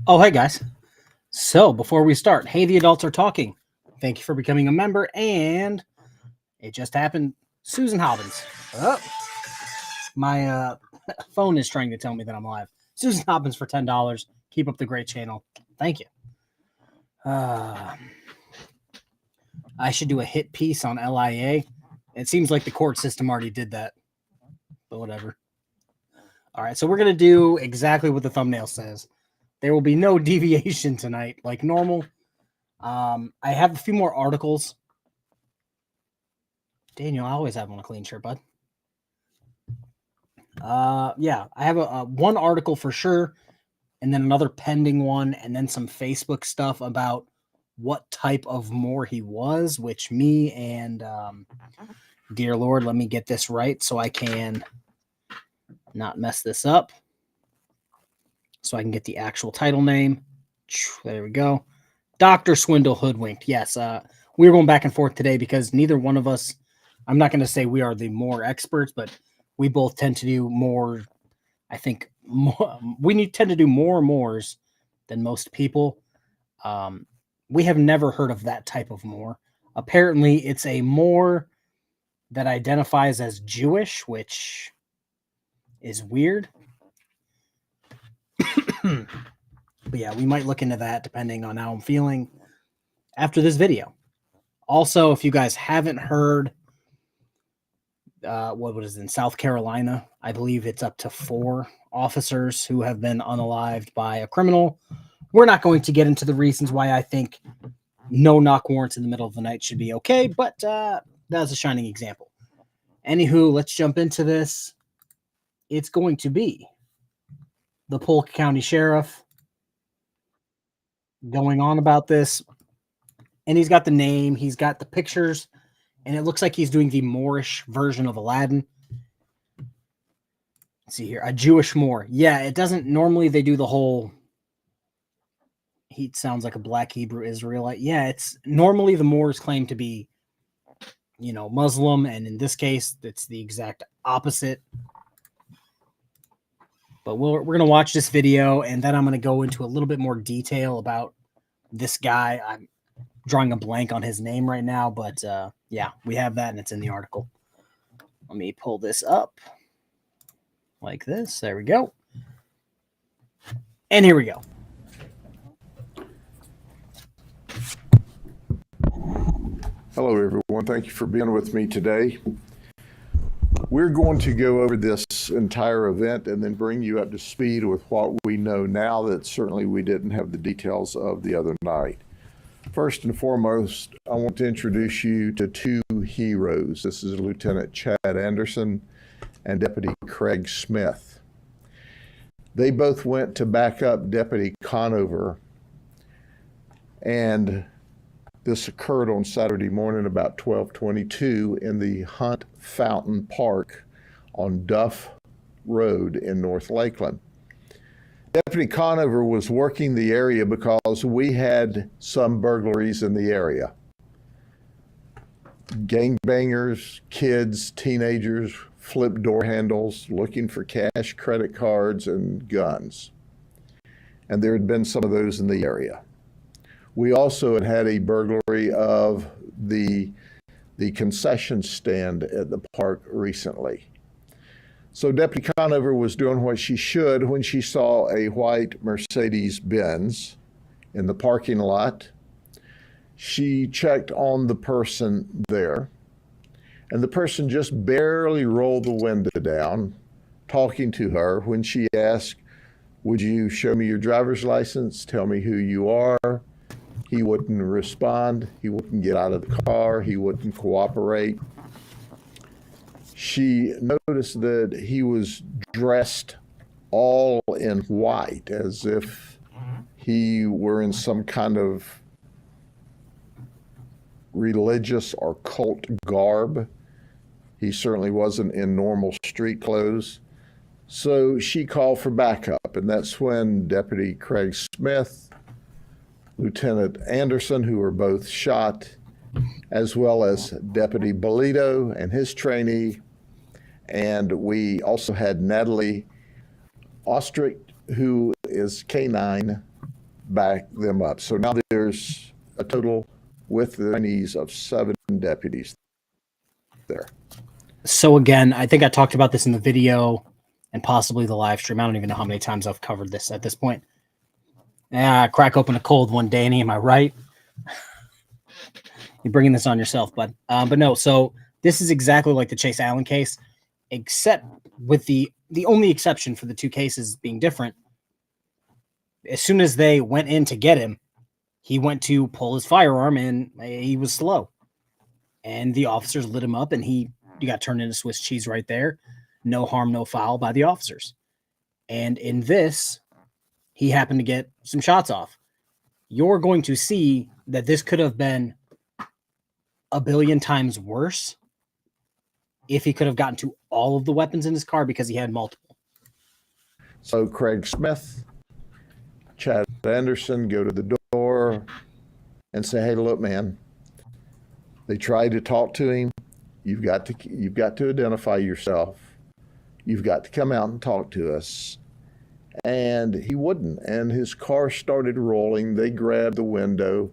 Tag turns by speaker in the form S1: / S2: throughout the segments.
S1: Oh, hey guys. So before we start, hey, the adults are talking. Thank you for becoming a member, and it just happened. Susan Hobbins. Oh, my phone is trying to tell me that I'm live. Susan Hobbins for $10. Keep up the great channel. Thank you. I should do a hit piece on LIA. It seems like the court system already did that, but whatever. All right, so we're gonna do exactly what the thumbnail says. There will be no deviation tonight, like normal. I have a few more articles. Daniel, I always have on a clean shirt, bud. Yeah, I have a one article for sure, and then another pending one, and then some Facebook stuff about what type of Moor he was, which me and dear Lord, let me get this right so I can not mess this up. So I can get the actual title name. There we go. Dr. Swindle Hoodwinked. Yes, we were going back and forth today because neither one of us, I'm not going to say we are the more experts, but we both tend to do more, I think, tend to do more Moors than most people. We have never heard of that type of Moor. Apparently, it's a Moor that identifies as Jewish, which is weird. But yeah, we might look into that depending on how I'm feeling after this video. Also, if you guys haven't heard, what was in South Carolina, I believe it's up to 4 officers who have been unalived by a criminal. We're not going to get into the reasons why I think no knock warrants in the middle of the night should be okay, but that's a shining example. Anywho, let's jump into this. It's going to be the Polk County Sheriff going on about this, and he's got the name, he's got the pictures, and it looks like he's doing the Moorish version of Aladdin. Let's see here, a Jewish Moor. Yeah, it doesn't normally, they do the whole, he sounds like a black Hebrew Israelite. Yeah, it's normally the Moors claim to be, Muslim, and in this case, it's the exact opposite. But we're going to watch this video, and then I'm going to go into a little bit more detail about this guy. I'm drawing a blank on his name right now, but yeah, we have that, and it's in the article. Let me pull this up like this. There we go. And here we go.
S2: Hello, everyone. Thank you for being with me today. We're going to go over this entire event and then bring you up to speed with what we know now that certainly we didn't have the details of the other night. First and foremost, I want to introduce you to 2 heroes. This is Lieutenant Chad Anderson and Deputy Craig Smith. They both went to back up Deputy Conover, and this occurred on Saturday morning about 12:22 in the Hunt Fountain Park on Duff Road in North Lakeland. Deputy Conover was working the area because we had some burglaries in the area. Gangbangers, kids, teenagers, flipped door handles, looking for cash, credit cards, and guns. And there had been some of those in the area. We also had a burglary of the concession stand at the park recently. So Deputy Conover was doing what she should when she saw a white Mercedes-Benz in the parking lot. She checked on the person there, and the person just barely rolled the window down, talking to her when she asked, "Would you show me your driver's license? Tell me who you are." He wouldn't respond. He wouldn't get out of the car. He wouldn't cooperate. She noticed that he was dressed all in white, as if he were in some kind of religious or cult garb. He certainly wasn't in normal street clothes. So she called for backup, and that's when Deputy Craig Smith, Lieutenant Anderson, who were both shot, as well as Deputy Bolito and his trainee. And we also had Natalie Ostrich, who is K9, back them up. So now there's a total with the Chinese of 7 deputies there.
S1: So again, I think I talked about this in the video and possibly the live stream. I don't even know how many times I've covered this at this point. Crack open a cold one, Danny. Am I right? You're bringing this on yourself, bud. But no, so this is exactly like the Chase Allen case, except with the only exception for the two cases being different. As soon as they went in to get him, he went to pull his firearm and he was slow. And the officers lit him up and he got turned into Swiss cheese right there. No harm, no foul by the officers. And in this, he happened to get some shots off. You're going to see that this could have been a billion times worse if he could have gotten to all of the weapons in his car because he had multiple.
S2: So Craig Smith, Chad Anderson go to the door and say, "Hey, look, man, they tried to talk to him. You've got to identify yourself. You've got to come out and talk to us." And he wouldn't. And his car started rolling. They grabbed the window.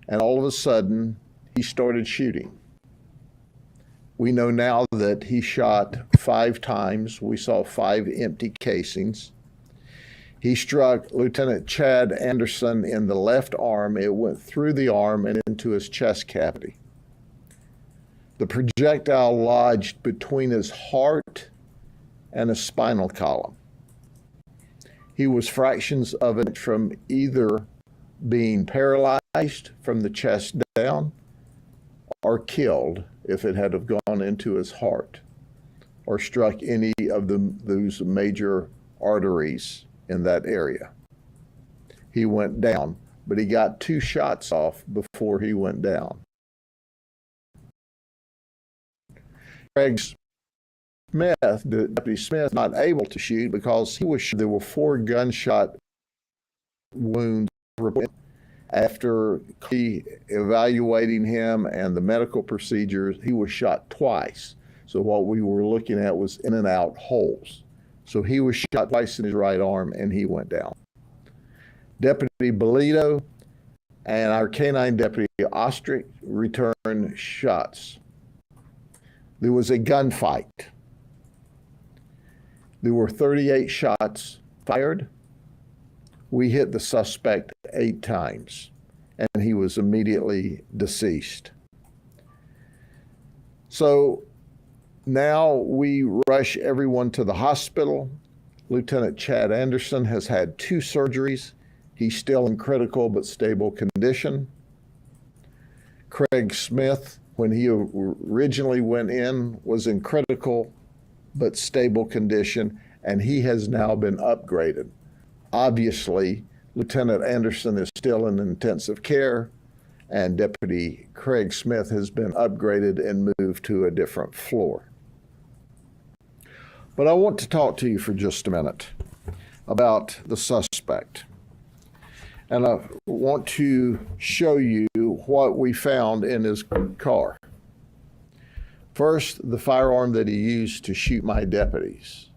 S2: And all of a sudden, he started shooting. We know now that he shot 5 times. We saw 5 empty casings. He struck Lieutenant Chad Anderson in the left arm. It went through the arm and into his chest cavity. The projectile lodged between his heart and his spinal column. He was fractions of an inch from either being paralyzed from the chest down or killed if it had have gone into his heart or struck any of those major arteries in that area. He went down, but he got 2 shots off before he went down. Craig Smith, Deputy Smith, not able to shoot because there were 4 gunshot wounds after evaluating him and the medical procedures. He was shot twice. So what we were looking at was in and out holes. So he was shot twice in his right arm and he went down. Deputy Bolito and our canine deputy Ostrich returned shots. There was a gunfight. There were 38 shots fired. We hit the suspect 8 times, and he was immediately deceased. So now we rush everyone to the hospital. Lieutenant Chad Anderson has had 2 surgeries. He's still in critical but stable condition. Craig Smith, when he originally went in, was in critical but stable condition, and he has now been upgraded. Obviously, Lieutenant Anderson is still in intensive care, and Deputy Craig Smith has been upgraded and moved to a different floor. But I want to talk to you for just a minute about the suspect. And I want to show you what we found in his car. First, the firearm that he used to shoot my deputies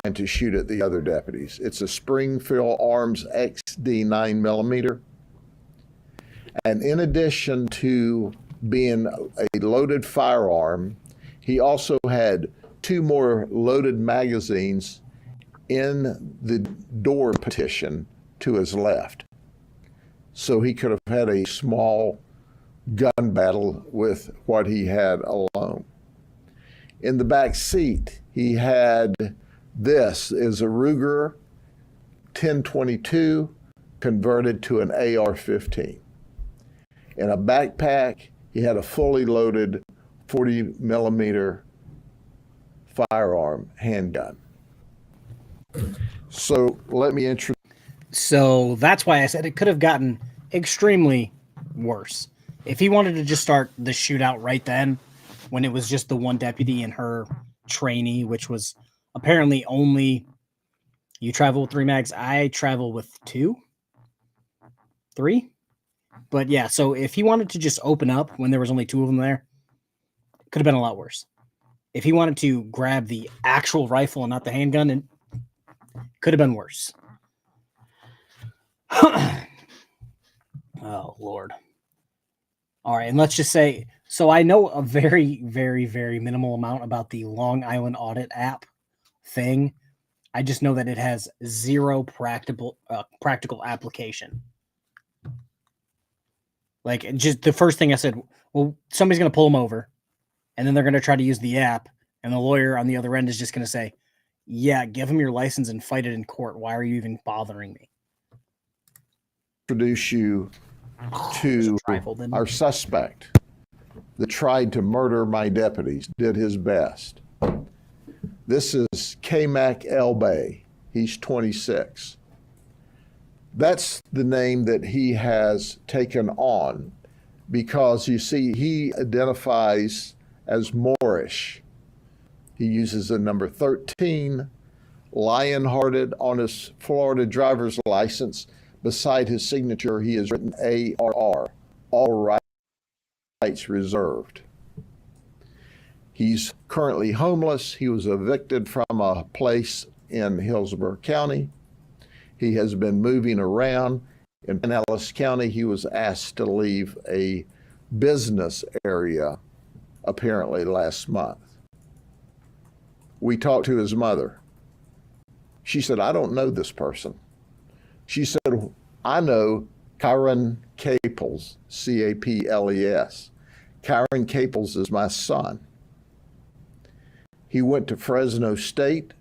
S2: and to shoot at the other deputies. It's a Springfield Arms XD 9mm. And in addition to being a loaded firearm, he also had 2 more loaded magazines in the door partition to his left. So he could have had a small gun battle with what he had alone. In the back seat, he had this is a Ruger 1022 converted to an AR-15. In a backpack, he had a fully loaded 40mm firearm handgun. So let me introduce.
S1: So that's why I said it could have gotten extremely worse. If he wanted to just start the shootout right then, when it was just the one deputy and her trainee, which was apparently only, you travel with 3 mags, I travel with 2, 3. But yeah, so if he wanted to just open up when there was only 2 of them there, it could have been a lot worse. If he wanted to grab the actual rifle and not the handgun, it could have been worse. Oh, Lord. All right, and let's just say, so I know a very, very, very minimal amount about the Long Island Audit app thing. I just know that it has zero practical application. Like, just the first thing I said, well, somebody's going to pull them over, and then they're going to try to use the app, and the lawyer on the other end is just going to say, yeah, give them your license and fight it in court. Why are you even bothering me?
S2: Introduce you to our suspect that tried to murder my deputies, did his best. This is K-Mac Elbay. He's 26. That's the name that he has taken on because, you see, he identifies as Moorish. He uses the number 13, lion-hearted, on his Florida driver's license. Beside his signature, he has written ARR, all rights reserved. He's currently homeless. He was evicted from a place in Hillsborough County. He has been moving around. In Pinellas County, he was asked to leave a business area apparently last month. We talked to his mother. She said, I don't know this person. She said, I know Kyron Caples, C-A-P-L-E-S. Kyron Caples is my son. He went to Fresno State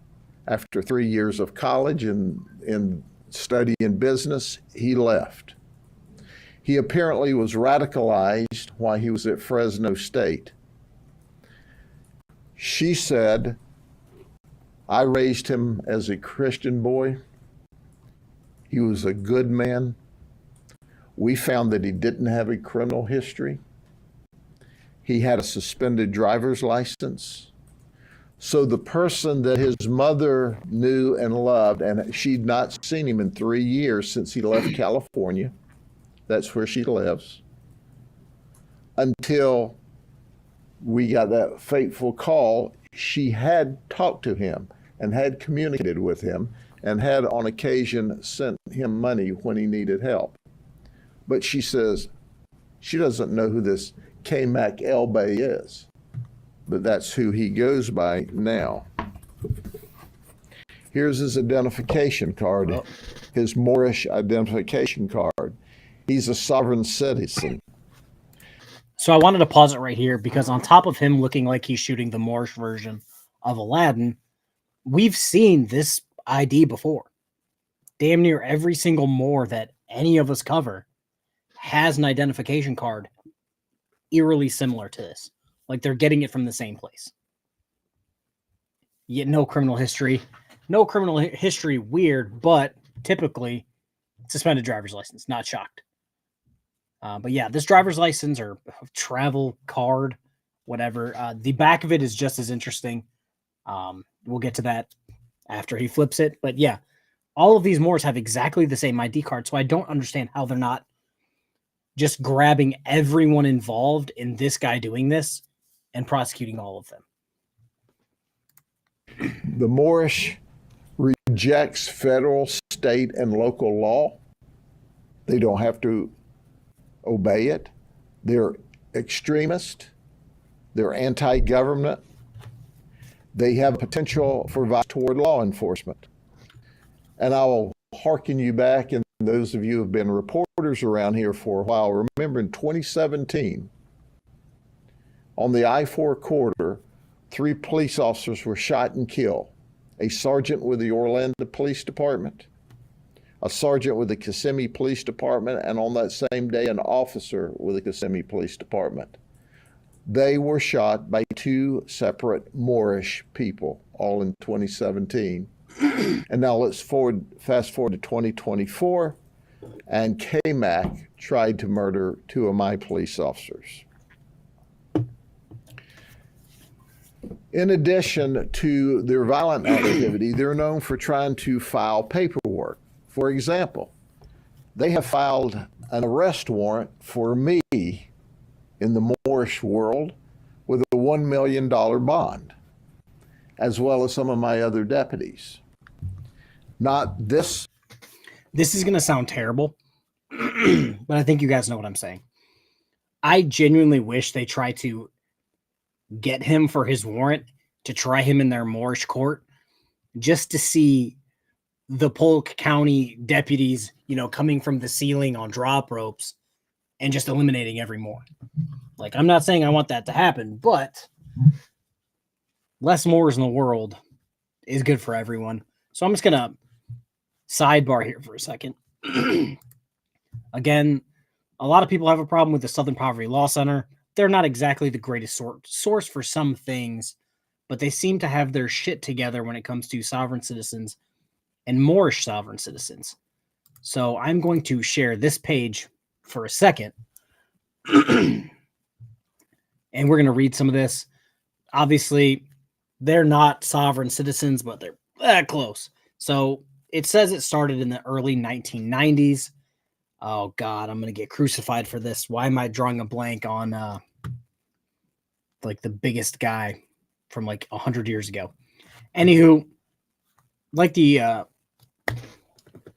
S2: after 3 years of college and in studying business. He left. He apparently was radicalized while he was at Fresno State. She said, I raised him as a Christian boy. He was a good man. We found that he didn't have a criminal history. He had a suspended driver's license. So the person that his mother knew and loved, and she'd not seen him in 3 years since he left California, that's where she lives, until we got that fateful call, she had talked to him and had communicated with him and had on occasion sent him money when he needed help. But she says she doesn't know who this K-Mac Elbay is, but that's who he goes by now. Here's his identification card, his Moorish identification card. He's a sovereign citizen.
S1: So I wanted to pause it right here because on top of him looking like he's shooting the Moorish version of Aladdin, we've seen this ID before. Damn near every single Moor that any of us cover has an identification card eerily similar to this. Like they're getting it from the same place. Yet no criminal history. No criminal history, weird, but typically suspended driver's license. Not shocked. But yeah, this driver's license or travel card, whatever, the back of it is just as interesting. We'll get to that after he flips it. But yeah, all of these Moors have exactly the same ID card. So I don't understand how they're not just grabbing everyone involved in this guy doing this and prosecuting all of them.
S2: The Moorish rejects federal, state, and local law. They don't have to obey it. They're extremist. They're anti-government. They have potential for violence toward law enforcement. And I will hearken you back, and those of you who have been reporters around here for a while, remember in 2017, on the I-4 corridor, 3 police officers were shot and killed. A sergeant with the Orlando Police Department, a sergeant with the Kissimmee Police Department, and on that same day, an officer with the Kissimmee Police Department. They were shot by 2 separate Moorish people, all in 2017. And now let's fast forward to 2024, and K-Mac tried to murder 2 of my police officers. In addition to their violent activity, they're known for trying to file paperwork. For example, they have filed an arrest warrant for me in the Moorish world with a $1 million bond, as well as some of my other deputies. Not this.
S1: This is going to sound terrible, but I think you guys know what I'm saying. I genuinely wish they try to get him for his warrant to try him in their Moorish court just to see the Polk County deputies, coming from the ceiling on drop ropes and just eliminating every Moor. Like, I'm not saying I want that to happen, but less Moors in the world is good for everyone. So I'm just going to sidebar here for a second. Again, a lot of people have a problem with the Southern Poverty Law Center. They're not exactly the greatest source for some things, but they seem to have their shit together when it comes to sovereign citizens and Moorish sovereign citizens. So I'm going to share this page for a second. And we're going to read some of this. Obviously, they're not sovereign citizens, but they're that close. So it says it started in the early 1990s. Oh, God, I'm going to get crucified for this. Why am I drawing a blank on like the biggest guy from like 100 years ago? Anywho, like the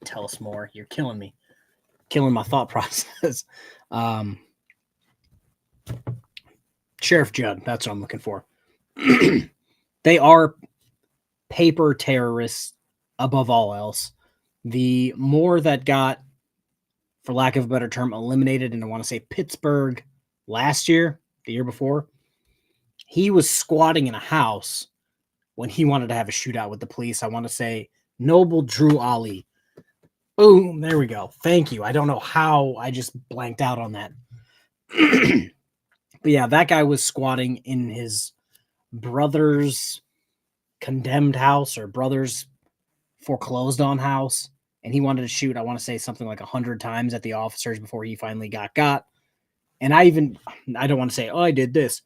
S1: tell us more. You're killing me. Killing my thought process. Sheriff Judd, that's what I'm looking for. They are paper terrorists above all else. The Moor that got, for lack of a better term, eliminated in, I want to say, Pittsburgh last year, the year before, he was squatting in a house when he wanted to have a shootout with the police. I want to say Noble Drew Ali. Boom, there we go. Thank you. I don't know how I just blanked out on that. But yeah, that guy was squatting in his brother's condemned house or brother's foreclosed on house, and he wanted to shoot, I want to say, something like 100 times at the officers before he finally got. And I don't want to say, oh, I did this.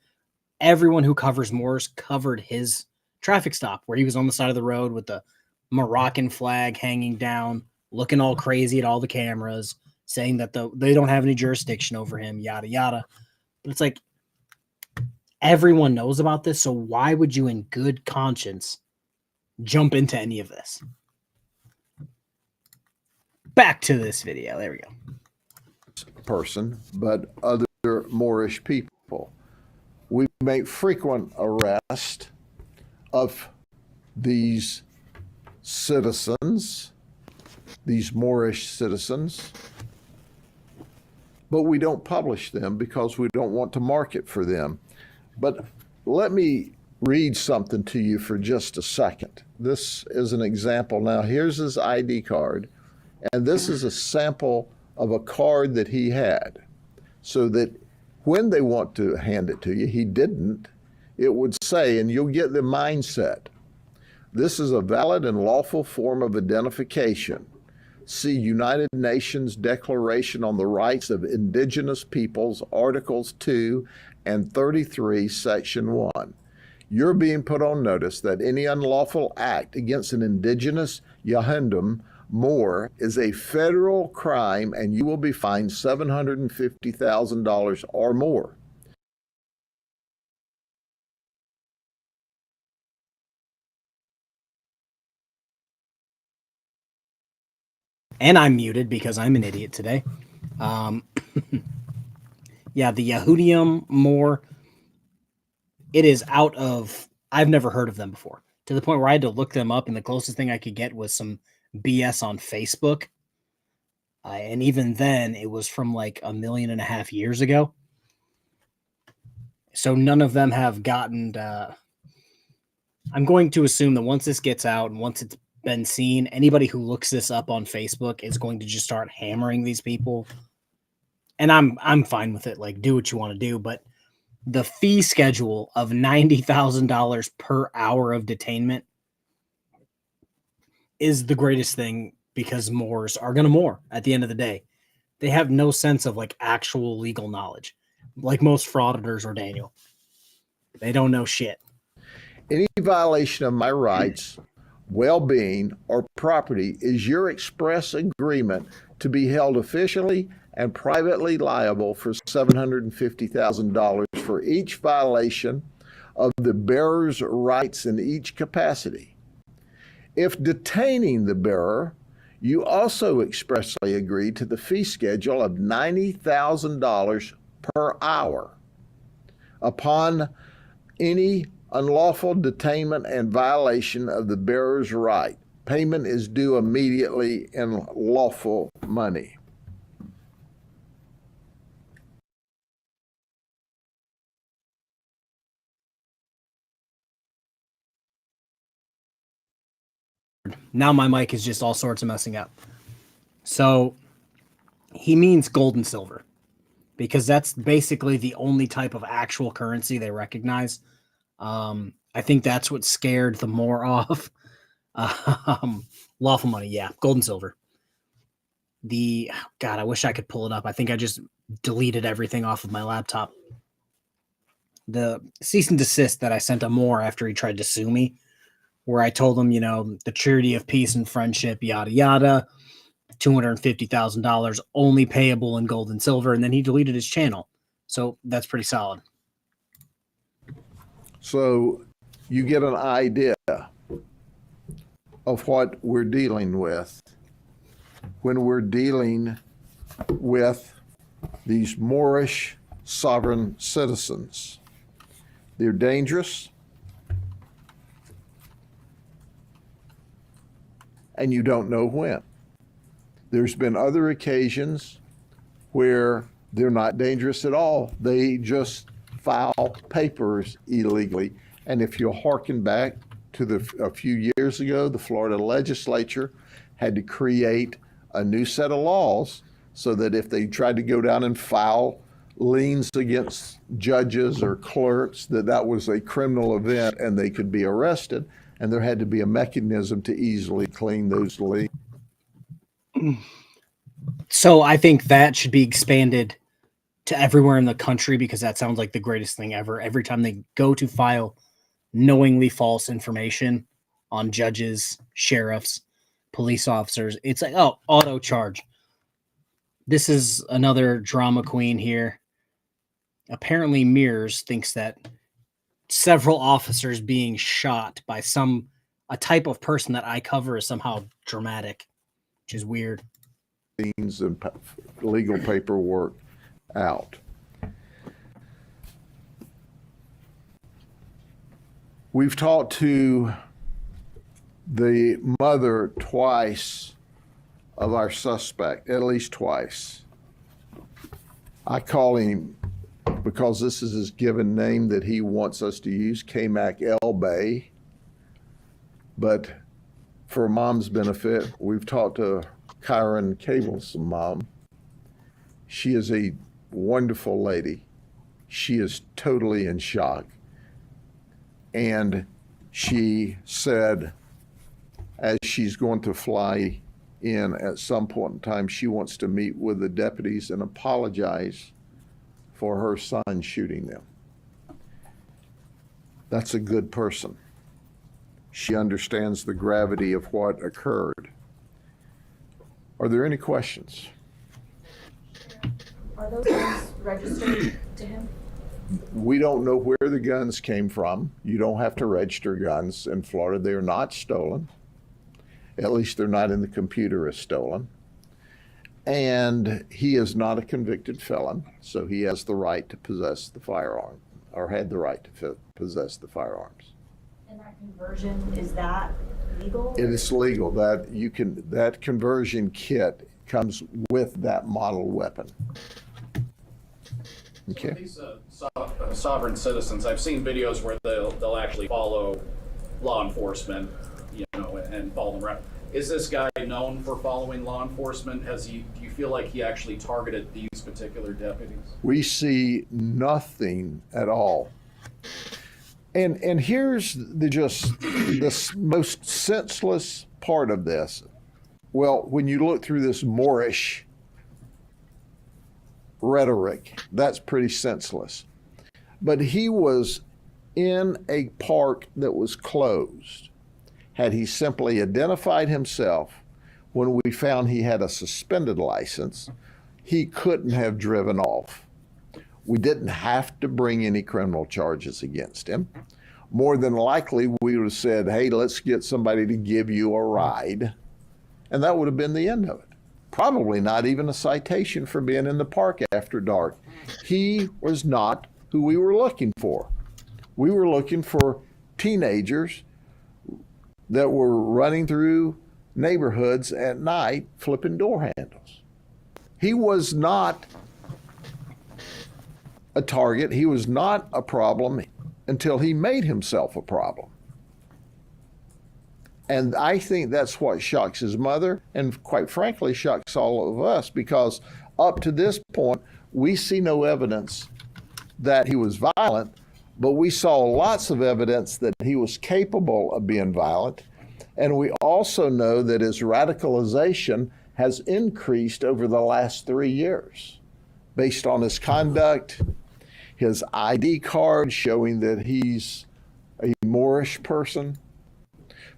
S1: Everyone who covers Moors covered his traffic stop where he was on the side of the road with the Moroccan flag hanging down, looking all crazy at all the cameras, saying that they don't have any jurisdiction over him, yada, yada. But it's like, everyone knows about this, so why would you in good conscience jump into any of this? Back to this video. There we go.
S2: Person, but other Moorish people. We make frequent arrest of these citizens, these Moorish citizens, but we don't publish them because we don't want to market for them. But let me read something to you for just a second. This is an example. Now, here's his ID card, and this is a sample of a card that he had, so that when they want to hand it to you, he didn't, it would say, and you'll get the mindset, this is a valid and lawful form of identification. See United Nations Declaration on the Rights of Indigenous Peoples, Articles 2 and 33, Section 1. You're being put on notice that any unlawful act against an indigenous Yahundum Moor is a federal crime, and you will be fined $750,000 or more.
S1: And I'm muted because I'm an idiot today. Yeah, the Yahudium Moor, it is out of, I've never heard of them before, to the point where I had to look them up, and the closest thing I could get was some BS on Facebook. And even then, it was from like 1.5 million years ago. So none of them have gotten, I'm going to assume that once this gets out and once it's been seen, anybody who looks this up on Facebook is going to just start hammering these people. And I'm fine with it. Like, do what you want to do. But the fee schedule of $90,000 per hour of detainment is the greatest thing, because Moors are going to Moor at the end of the day. They have no sense of like actual legal knowledge, like most frauditors or Daniel. They don't know shit.
S2: Any violation of my rights, well-being, or property is your express agreement to be held officially and privately liable for $750,000 for each violation of the bearer's rights in each capacity. If detaining the bearer, You also expressly agreed to the fee schedule of $90,000 per hour upon any unlawful detainment and violation of the bearer's right. Payment is due immediately in lawful money.
S1: Now my mic is just all sorts of messing up. So he means gold and silver because that's basically the only type of actual currency they recognize. I think that's what scared the Moor off. Lawful money, yeah, gold and silver. God, I wish I could pull it up. I think I just deleted everything off of my laptop. The cease and desist that I sent to Moore after he tried to sue me, where I told him, the treaty of peace and friendship, yada, yada, $250,000 only payable in gold and silver. And then he deleted his channel. So that's pretty solid.
S2: So you get an idea of what we're dealing with when we're dealing with these Moorish sovereign citizens. They're dangerous, and you don't know when. There's been other occasions where they're not dangerous at all. They just file papers illegally. And if you'll hearken back to a few years ago, the Florida legislature had to create a new set of laws so that if they tried to go down and file liens against judges or clerks, that was a criminal event and they could be arrested. And there had to be a mechanism to easily clean those liens.
S1: So I think that should be expanded to everywhere in the country because that sounds like the greatest thing ever. Every time they go to file knowingly false information on judges, sheriffs, police officers, it's like, oh, auto charge. This is another drama queen here. Apparently Mears thinks that several officers being shot by a type of person that I cover is somehow dramatic, which is weird.
S2: And legal paperwork out. We've talked to the mother twice of our suspect, at least twice. I call him, because this is his given name that he wants us to use, K-Mac L. Bay. But for Mom's benefit, we've talked to Kyron Cable's mom. She is a wonderful lady. She is totally in shock. And she said, as she's going to fly in at some point in time, she wants to meet with the deputies and apologize for her son shooting them. That's a good person. She understands the gravity of what occurred. Are there any questions?
S3: Are those guns registered to him?
S2: We don't know where the guns came from. You don't have to register guns in Florida. They are not stolen. At least they're not in the computer as stolen. And he is not a convicted felon, so he has the right to possess the firearm, or had the right to possess the firearms.
S3: And that conversion, is that legal?
S2: It is legal. That conversion kit comes with that model weapon. Okay.
S4: So these sovereign citizens, I've seen videos where they'll actually follow law enforcement, and follow them around. Is this guy known for following law enforcement? Do you feel like he actually targeted these particular deputies?
S2: We see nothing at all. And here's the most senseless part of this. Well, when you look through this Moorish rhetoric, that's pretty senseless. But he was in a park that was closed. Had he simply identified himself when we found he had a suspended license, he couldn't have driven off. We didn't have to bring any criminal charges against him. More than likely, we would have said, hey, let's get somebody to give you a ride. and that would have been the end of it. Probably not even a citation for being in the park after dark. He was not who we were looking for. We were looking for teenagers that were running through neighborhoods at night flipping door handles. He was not a target. He was not a problem until he made himself a problem. And I think that's what shocks his mother and quite frankly shocks all of us, because up to this point, we see no evidence that he was violent, but we saw lots of evidence that he was capable of being violent. And we also know that his radicalization has increased over the last 3 years based on his conduct, his ID card showing that he's a Moorish person.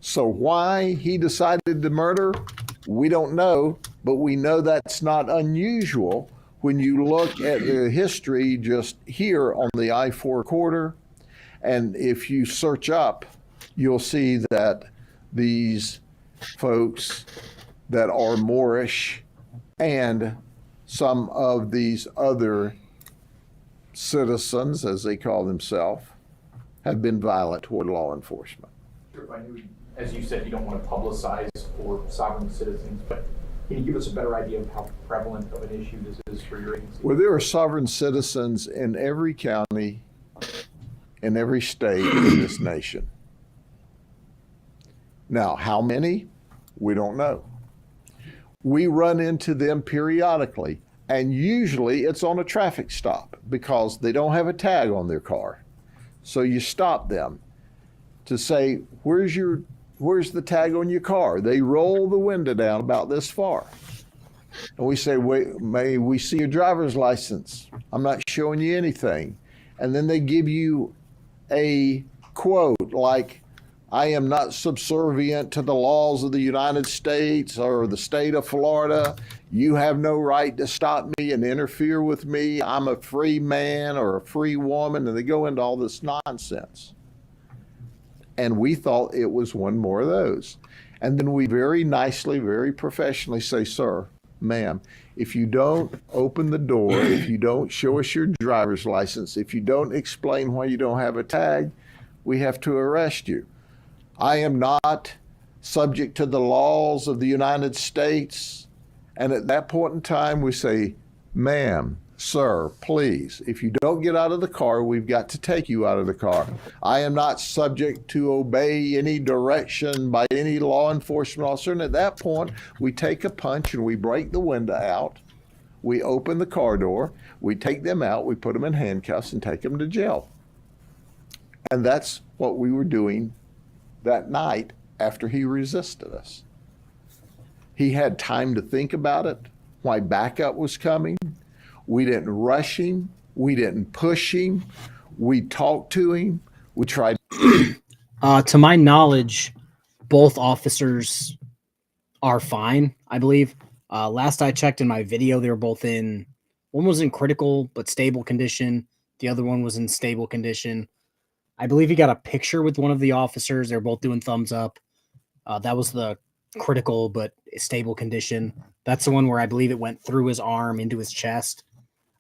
S2: So why he decided to murder, we don't know, but we know that's not unusual when you look at the history just here on the I-4 corridor. And if you search up, you'll see that these folks that are Moorish and some of these other citizens, as they call themselves, have been violent toward law enforcement.
S5: I knew, as you said, you don't want to publicize for sovereign citizens, but can you give us a better idea of how prevalent of an issue this is for your agency?
S2: Well, there are sovereign citizens in every county, in every state in this nation. Now, how many? We don't know. We run into them periodically, and usually it's on a traffic stop because they don't have a tag on their car. So you stop them to say, where's the tag on your car? They roll the window down about this far. And we say, wait, may we see your driver's license? I'm not showing you anything. And then they give you a quote like, I am not subservient to the laws of the United States or the state of Florida. You have no right to stop me and interfere with me. I'm a free man or a free woman. And they go into all this nonsense. And we thought it was one more of those. And then we very nicely, very professionally say, sir, ma'am, if you don't open the door, if you don't show us your driver's license, if you don't explain why you don't have a tag, we have to arrest you. I am not subject to the laws of the United States. And at that point in time, we say, ma'am, sir, please, if you don't get out of the car, we've got to take you out of the car. I am not subject to obey any direction by any law enforcement officer. And at that point, we take a punch and we break the window out. We open the car door. We take them out. We put them in handcuffs and take them to jail. And that's what we were doing that night after he resisted us. He had time to think about it, why backup was coming. We didn't rush him. We didn't push him. We talked to him. We tried.
S1: To my knowledge, both officers are fine, I believe. Last I checked in my video, they were both one was in critical but stable condition. The other one was in stable condition. I believe he got a picture with one of the officers. They were both doing thumbs up. That was the critical but stable condition. That's the one where I believe it went through his arm into his chest.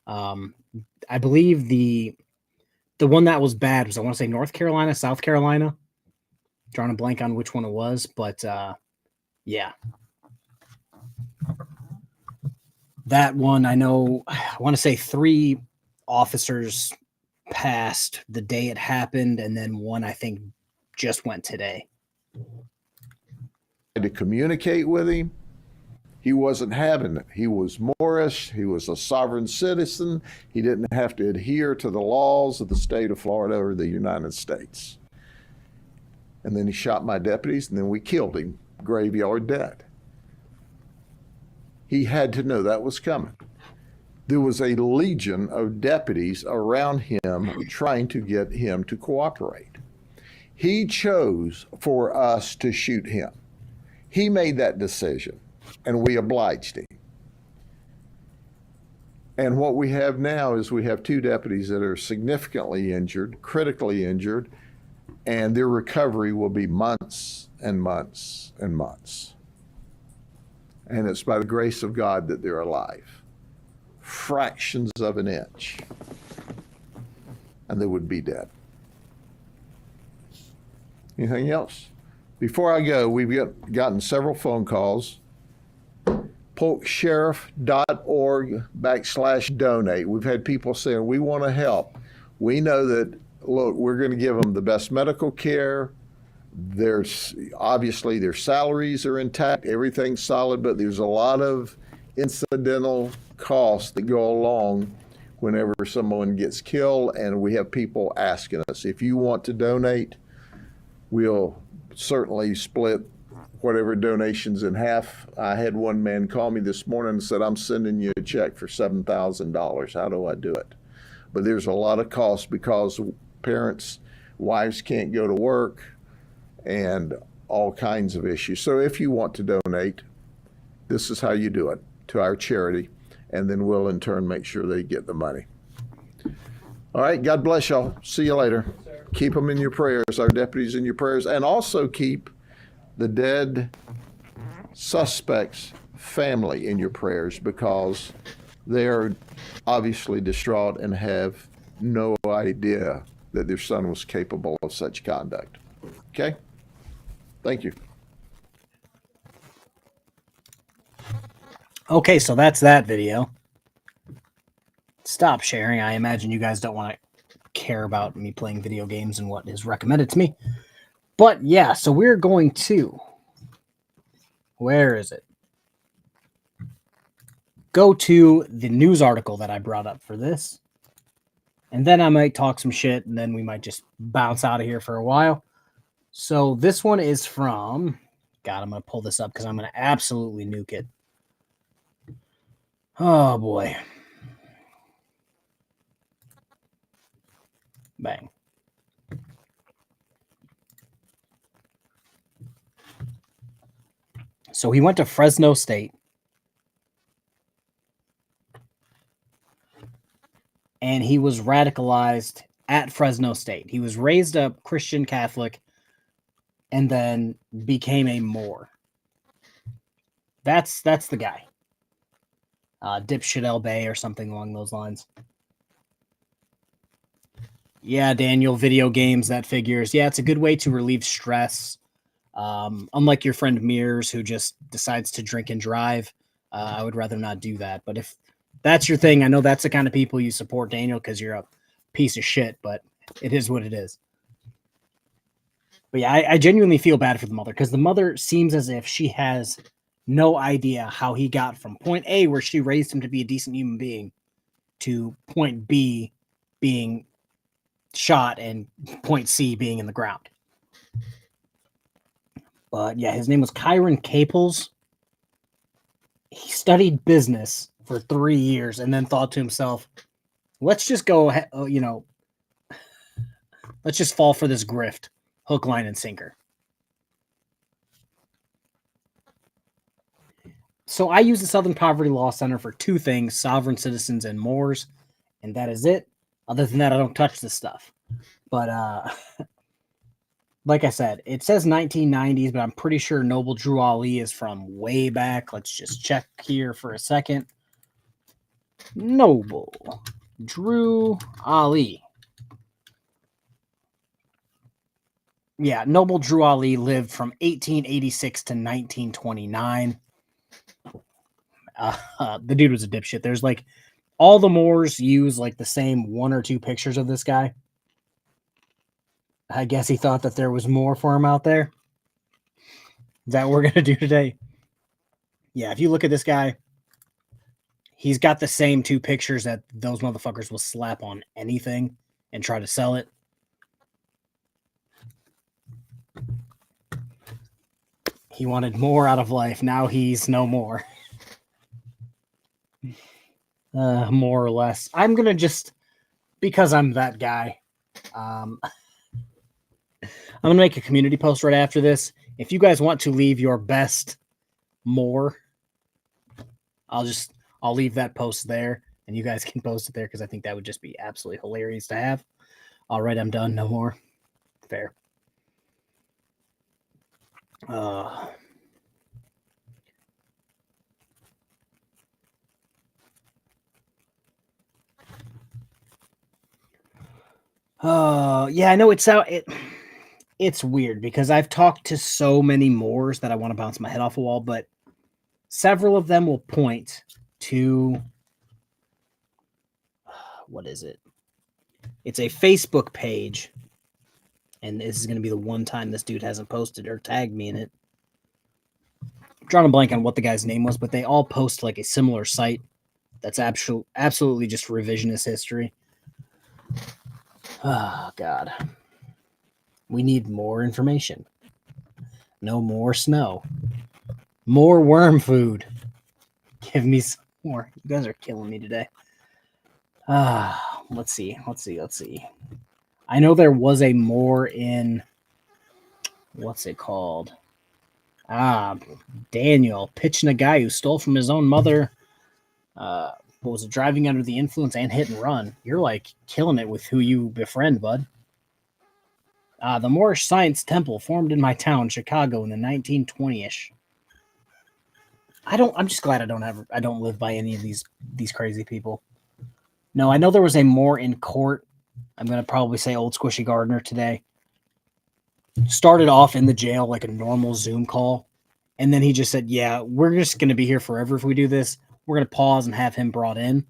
S1: I believe the one that was bad was, I want to say, North Carolina, South Carolina. Drawing a blank on which one it was, but yeah. That one, I know, I want to say 3 officers passed the day it happened, and then one, I think, just went today.
S2: To communicate with him, he wasn't having it. He was Moorish. He was a sovereign citizen. He didn't have to adhere to the laws of the state of Florida or the United States. And then he shot my deputies, and then we killed him, graveyard dead. He had to know that was coming. There was a legion of deputies around him trying to get him to cooperate. He chose for us to shoot him. He made that decision, and we obliged him. And what we have now is we have 2 deputies that are significantly injured, critically injured, and their recovery will be months and months and months. And it's by the grace of God that they're alive. Fractions of an inch, and they would be dead. Anything else? Before I go, we've gotten several phone calls. polksheriff.org/donate. We've had people saying, we want to help. We know that, look, we're going to give them the best medical care. Obviously their salaries are intact, everything's solid, but there's a lot of incidental costs that go along whenever someone gets killed, and we have people asking us, if you want to donate, we'll certainly split whatever donations in half. I had one man call me this morning and said, I'm sending you a check for $7,000. How do I do it? But there's a lot of costs because parents, wives can't go to work, and all kinds of issues. So if you want to donate, this is how you do it, to our charity, and then we'll in turn make sure they get the money. All right, God bless y'all. See you later. Keep them in your prayers, our deputies in your prayers, and also keep the dead suspect's family in your prayers, because they are obviously distraught and have no idea that their son was capable of such conduct. Okay? Thank you.
S1: Okay, so that's that video. Stop sharing. I imagine you guys don't want to care about me playing video games and what is recommended to me. But yeah, so we're going to... Where is it? Go to the news article that I brought up for this. And then I might talk some shit, and then we might just bounce out of here for a while. So this one is from... God, I'm going to pull this up because I'm going to absolutely nuke it. Oh, boy. Bang. So he went to Fresno State. And he was radicalized at Fresno State. He was raised a Christian Catholic and then became a Moor. That's the guy. Dipshit El Bay or something along those lines. Yeah, Daniel, video games, that figures. Yeah, it's a good way to relieve stress. Unlike your friend Mears, who just decides to drink and drive, I would rather not do that. But if that's your thing, I know that's the kind of people you support, Daniel, because you're a piece of shit, but it is what it is. But yeah, I genuinely feel bad for the mother, because the mother seems as if she has no idea how he got from point A, where she raised him to be a decent human being, to point B being shot and point C being in the ground. But yeah, his name was Kyron Caples. He studied business for 3 years and then thought to himself, let's just go, let's just fall for this grift, hook, line, and sinker. So I use the Southern Poverty Law Center for two things: sovereign citizens and Moors, and that is it. Other than that, I don't touch this stuff. But like I said, it says 1990s, but I'm pretty sure Noble Drew Ali is from way back. Let's just check here for a second. Noble Drew Ali. Yeah, Noble Drew Ali lived from 1886 to 1929. The dude was a dipshit. There's like all the Moors use like the same one or two pictures of this guy. I guess he thought that there was more for him out there. Is that what we're going to do today? Yeah, if you look at this guy, he's got the same two pictures that those motherfuckers will slap on anything and try to sell it. He wanted more out of life. Now he's no more. More or less. I'm going to just, because I'm that guy, I'm going to make a community post right after this. If you guys want to leave your best Moor, I'll leave that post there, and you guys can post it there, because I think that would just be absolutely hilarious to have. All right, I'm done. No more. Fair. Yeah, I know it's weird because I've talked to so many Moors that I want to bounce my head off a wall, but several of them will point to what is it? It's a Facebook page, and this is going to be the one time this dude hasn't posted or tagged me in it. I'm drawing a blank on what the guy's name was, but they all post like a similar site that's absolutely just revisionist history. Oh, God. We need more information. No more snow. More worm food. Give me some more. You guys are killing me today. Let's see. I know there was a Moor in, what's it called? Daniel pitching a guy who stole from his own mother. What was it, driving under the influence and hit and run? You're like killing it with who you befriend, bud. The Moorish Science Temple formed in my town, Chicago, in the 1920ish. I'm just glad I don't live by any of these crazy people. No, I know there was a Moor in court. I'm gonna probably say Old Squishy Gardner today. Started off in the jail like a normal Zoom call, and then he just said, "Yeah, we're just gonna be here forever if we do this. We're gonna pause and have him brought in."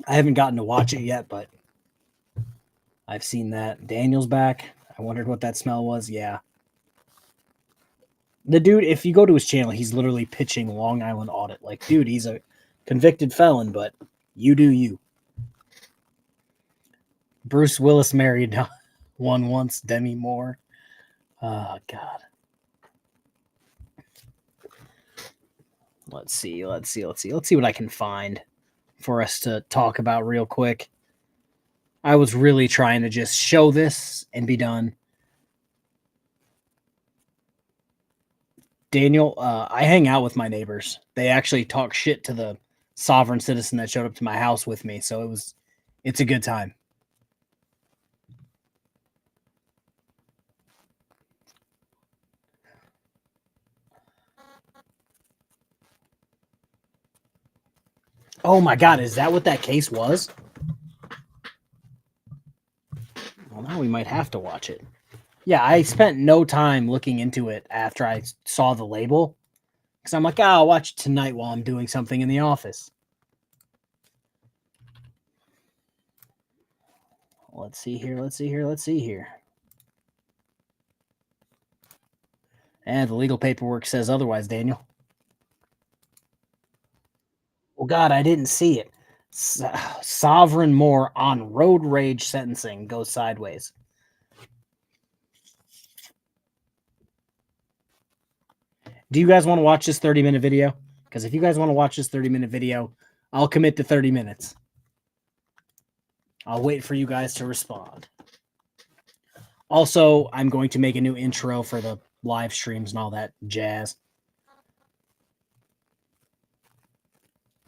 S1: I haven't gotten to watch it yet, but I've seen that. Daniel's back. I wondered what that smell was. Yeah. The dude, if you go to his channel, he's literally pitching Long Island audit. Like, dude, he's a convicted felon, but you do you. Bruce Willis married one once, Demi Moore. Oh, God. Let's see what I can find for us to talk about real quick. I was really trying to just show this and be done. Daniel, I hang out with my neighbors. They actually talk shit to the sovereign citizen that showed up to my house with me, so it's a good time. Oh my God, is that what that case was? Well, now we might have to watch it. Yeah, I spent no time looking into it after I saw the label. Because I'm like, I'll watch it tonight while I'm doing something in the office. Let's see here. And the legal paperwork says otherwise, Daniel. Oh, God, I didn't see it. Sovereign Moore on road rage sentencing goes sideways. Do you guys want to watch this 30-minute video? Because if you guys want to watch this 30-minute video, I'll commit to 30 minutes. I'll wait for you guys to respond. Also, I'm going to make a new intro for the live streams and all that jazz.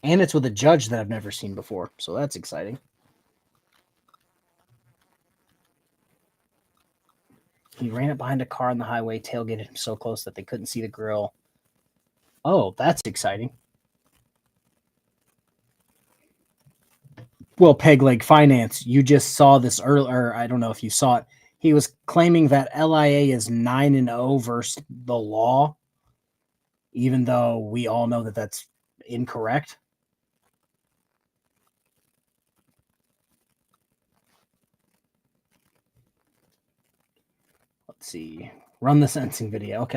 S1: And it's with a judge that I've never seen before, so that's exciting. He ran up behind a car on the highway, tailgated him so close that they couldn't see the grill. Oh, that's exciting. Well, Peg Leg Finance, you just saw this earlier. I don't know if you saw it. He was claiming that LIA is 9-0 versus the law, even though we all know that that's incorrect. Let's see. Run the sentencing video.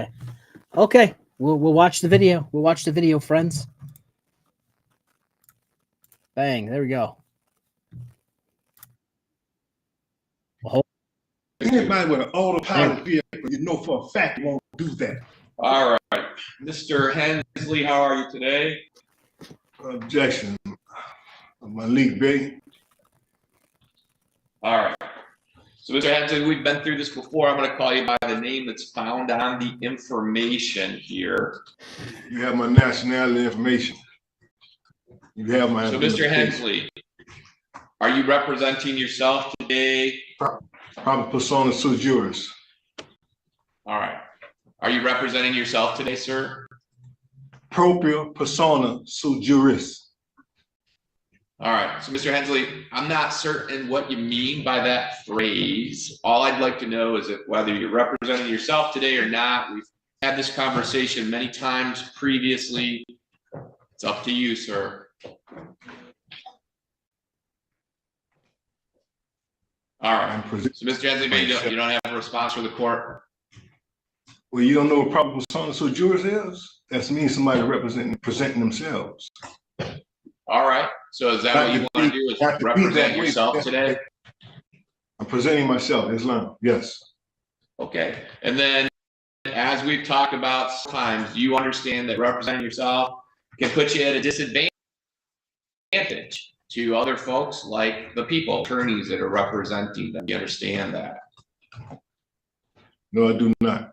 S1: Okay. We'll watch the video. We'll watch the video, friends. Bang. There we go.
S6: Anybody with an autopilot vehicle, you know for a fact won't do that.
S7: All right. Mr. Hensley, how are you today?
S6: Objection. Malik Bey.
S7: All right. So, Mr. Hensley, we've been through this before. I'm going to call you by the name that's found on the information here.
S6: You have my nationality information. You have my.
S7: So, Mr. Hensley, are you representing yourself today?
S6: Proper persona sui juris.
S7: All right. Are you representing yourself today, sir?
S6: Propria persona sui juris.
S7: All right, so Mr. Hensley, I'm not certain what you mean by that phrase. All I'd like to know is that whether you're representing yourself today or not. We've had this conversation many times previously. It's up to you, sir. All right, so Mr. Hensley, maybe you don't have a response for the court.
S6: Well, you don't know what probable persona so jurors is? That means somebody presenting themselves.
S7: All right, so is that what you want to do, is represent yourself today?
S6: I'm presenting myself, Islam, yes.
S7: Okay, and then as we've talked about sometimes, do you understand that representing yourself can put you at a disadvantage to other folks like the people, attorneys that are representing them? You understand that?
S6: No, I do not.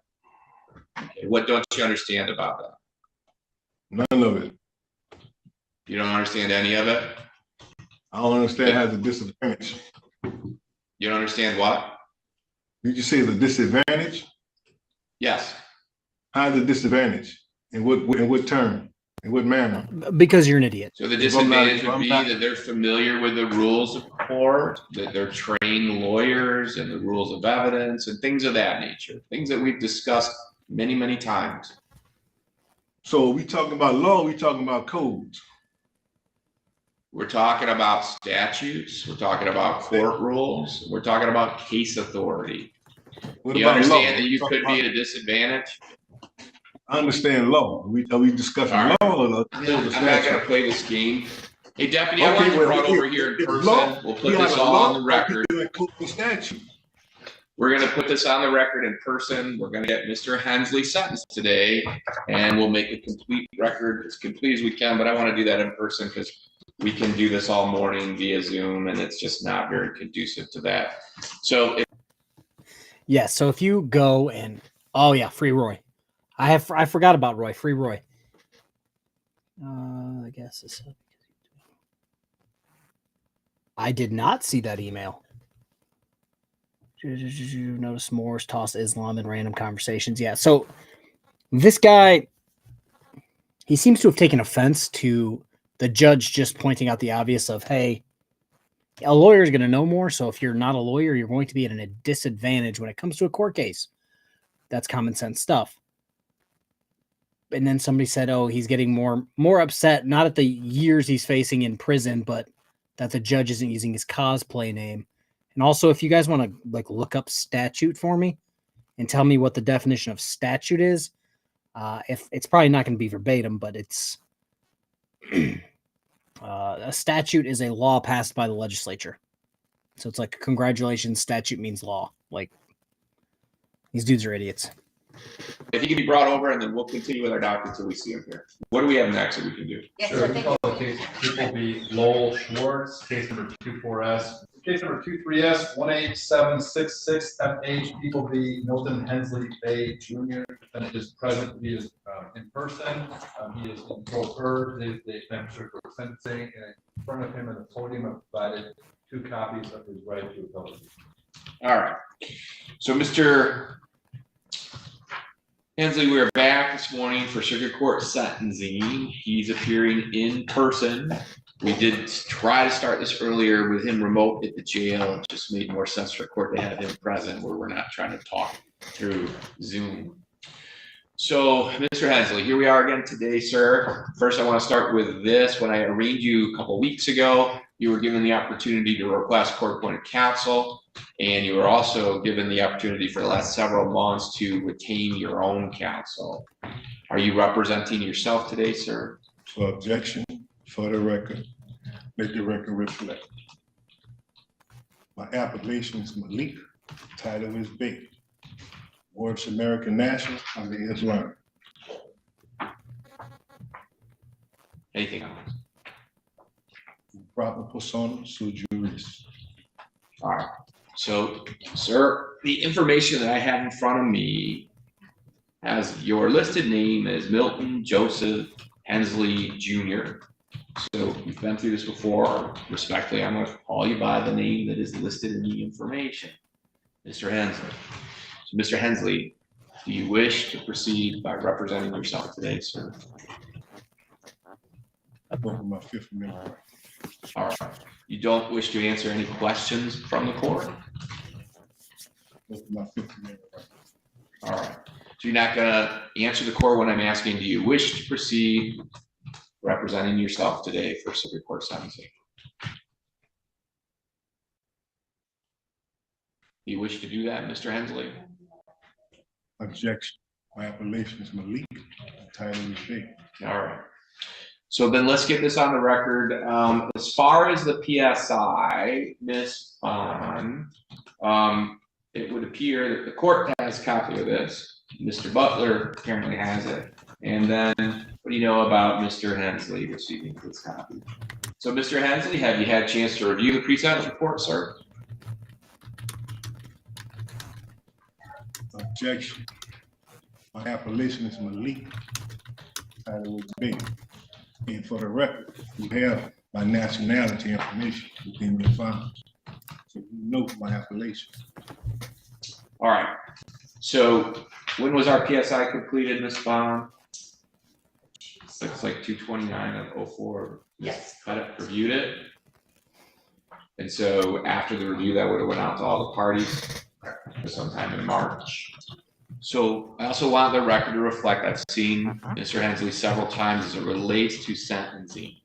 S7: Okay, what don't you understand about that?
S6: None of it.
S7: You don't understand any of it?
S6: I don't understand how it's a disadvantage.
S7: You don't understand what?
S6: Did you say it's a disadvantage?
S7: Yes.
S6: How's a disadvantage? In what term? In what manner?
S1: Because you're an idiot.
S7: So the disadvantage would be that they're familiar with the rules of court, that they're trained lawyers and the rules of evidence and things of that nature, things that we've discussed many, many times.
S6: So are we talking about law, or are we talking about codes?
S7: We're talking about statutes, we're talking about court rules, we're talking about case authority.
S6: What
S7: Do you
S6: about
S7: understand
S6: law?
S7: that you could be at a disadvantage?
S6: I understand law. Are we discussing
S7: All right.
S6: law or
S7: I'm not gonna play this game. Hey, Deputy, I
S6: Okay,
S7: want you
S6: well,
S7: brought over here in
S6: if
S7: person.
S6: law,
S7: We'll put
S6: we
S7: this
S6: have a
S7: all
S6: law,
S7: on the record.
S6: or we do a code and statute.
S7: We're gonna put this on the record in person. We're gonna get Mr. Hensley sentenced today, and we'll make a complete record, as complete as we can, but I wanna do that in person because we can do this all morning via Zoom, and it's just not very conducive to that. So
S1: Yes. So if you go and oh yeah, free Roy. I forgot about Roy. Free Roy. I guess it's. I did not see that email. Notice Moore's tossed Islam in random conversations. Yeah. So this guy, he seems to have taken offense to the judge just pointing out the obvious of, hey, a lawyer is going to know more. So if you're not a lawyer, you're going to be at a disadvantage when it comes to a court case. That's common sense stuff. And then somebody said, oh, he's getting more upset, not at the years he's facing in prison, but that the judge isn't using his cosplay name. And also, if you guys want to like look up statute for me and tell me what the definition of statute is, if it's probably not going to be verbatim, but it's a statute is a law passed by the legislature. So it's like, congratulations, statute means law. Like, these dudes are idiots.
S7: if he can be brought over, and then we'll continue with our doctor until we see him here. What do we have next that we can do?
S3: Yes,
S8: Sure,
S3: sir,
S8: we
S3: thank
S8: call
S3: you.
S8: the case Triple B Lowell Schwartz, case number 24S. Case number 23S 18766 FH People v. Milton Hensley Bay Jr. Defendant is present. He is in person. He is in full heard. They administered for sentencing, and in front of him at the podium have provided 2 copies of his right to appellate.
S7: All right. So, Mr. Hensley, we are back this morning for circuit court sentencing. He's appearing in person. We did try to start this earlier with him remote at the jail. It just made more sense for the court to have him present where we're not trying to talk through Zoom. So, Mr. Hensley, here we are again today, sir. First, I want to start with this. When I arraigned you a couple weeks ago, you were given the opportunity to request court-appointed counsel, and you were also given the opportunity for the last several months to retain your own counsel. Are you representing yourself today, sir?
S6: For objection, for the record, make the record reflect. My appellation is Malik, title is Big. Works American National, I'm the Islam.
S7: Anything else?
S6: Proper persona sui juris.
S7: All right. So, sir, the information that I have in front of me has your listed name as Milton Joseph Hensley Jr. So we've been through this before. Respectfully, I'm going to call you by the name that is listed in the information, Mr. Hensley. So, Mr. Hensley, do you wish to proceed by representing yourself today, sir?
S6: I broke my Fifth Amendment right.
S7: All right. You don't wish to answer any questions from the court?
S6: Those are my 50-minute record.
S7: All right. So you're not gonna answer the court when I'm asking, do you wish to proceed representing yourself today for circuit court sentencing? Do you wish to do that, Mr. Hensley?
S6: Objection. My appellation is Malik. Title is Big.
S7: All right. So then let's get this on the record. As far as the PSI, Ms. Bond, it would appear that the court has a copy of this. Mr. Butler apparently has it. And then what do you know about Mr. Hensley receiving this copy? So Mr. Hensley, have you had a chance to review the pre-sentence report, sir?
S6: Objection. My appellation is Malik. Title is Big. And for the record, you have my nationality information within your file. So you know my appellation.
S7: All right. So when was our PSI completed, Ms. Bond? Looks like 2/29/04.
S3: Yes.
S7: Cut it, reviewed it. And so after the review, that would have went out to all the parties sometime in March. So I also want the record to reflect I've seen Mr. Hensley several times as it relates to sentencing.